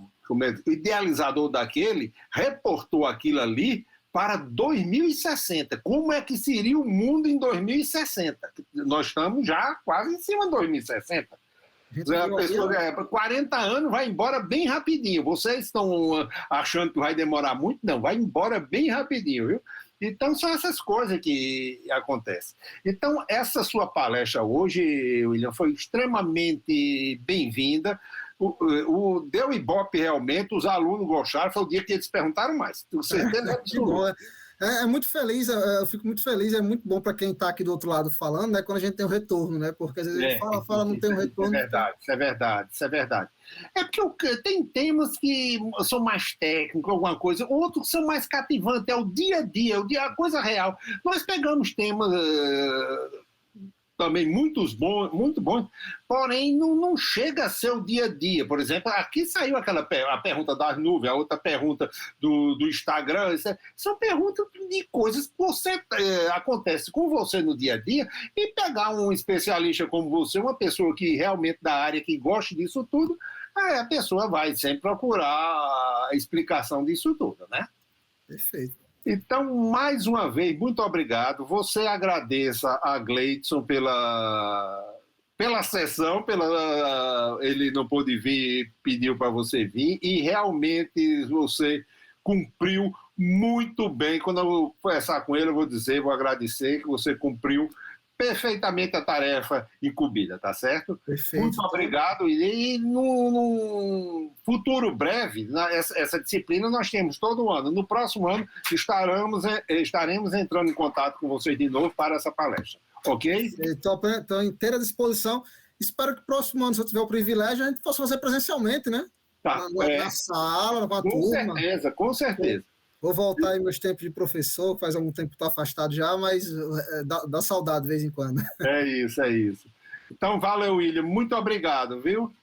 idealizador daquele reportou aquilo ali para 2060. Como é que seria o mundo em 2060? Nós estamos já quase em cima de 2060. A pessoa, 40 anos vai embora bem rapidinho. Vocês estão achando que vai demorar muito? Não, vai embora bem rapidinho, viu? Então, são essas coisas que acontecem. Então, essa sua palestra hoje, William, foi extremamente bem-vinda. deu Ibope realmente, os alunos gostaram, foi o dia que eles perguntaram mais. Tenho certeza absoluta. É muito feliz, eu fico muito feliz, é muito bom para quem está aqui do outro lado falando, né, quando a gente tem o retorno, né, porque às vezes a gente fala, não tem o retorno. Isso é verdade. É porque tem temas que são mais técnicos, alguma coisa, outros são mais cativantes, é o dia a dia, a coisa real. Nós pegamos temas também muito bons, porém não chega a ser o dia a dia. Por exemplo, aqui saiu a pergunta das nuvens, a outra pergunta do Instagram, são perguntas de coisas que acontece com você no dia a dia, e pegar um especialista como você, uma pessoa que realmente da área, que gosta disso tudo, a pessoa vai sempre procurar a explicação disso tudo, né? Perfeito. Então, mais uma vez, muito obrigado. Você agradeça a Gleidson pela sessão, ele não pôde vir, pediu para você vir, e realmente você cumpriu muito bem. Quando eu conversar com ele, eu vou agradecer que você cumpriu perfeitamente a tarefa incumbida, tá certo? Perfeito. Muito obrigado. E no futuro breve, essa disciplina nós temos todo ano. No próximo ano estaremos entrando em contato com vocês de novo para essa palestra. Ok? Estou à inteira disposição. Espero que no próximo ano, se eu tiver o privilégio, a gente possa fazer presencialmente, né? Tá. Na sala, com a turma. Com certeza. Vou voltar aí meus tempos de professor, faz algum tempo que estou afastado já, mas dá saudade de vez em quando. É isso. Então, valeu, William. Muito obrigado, viu?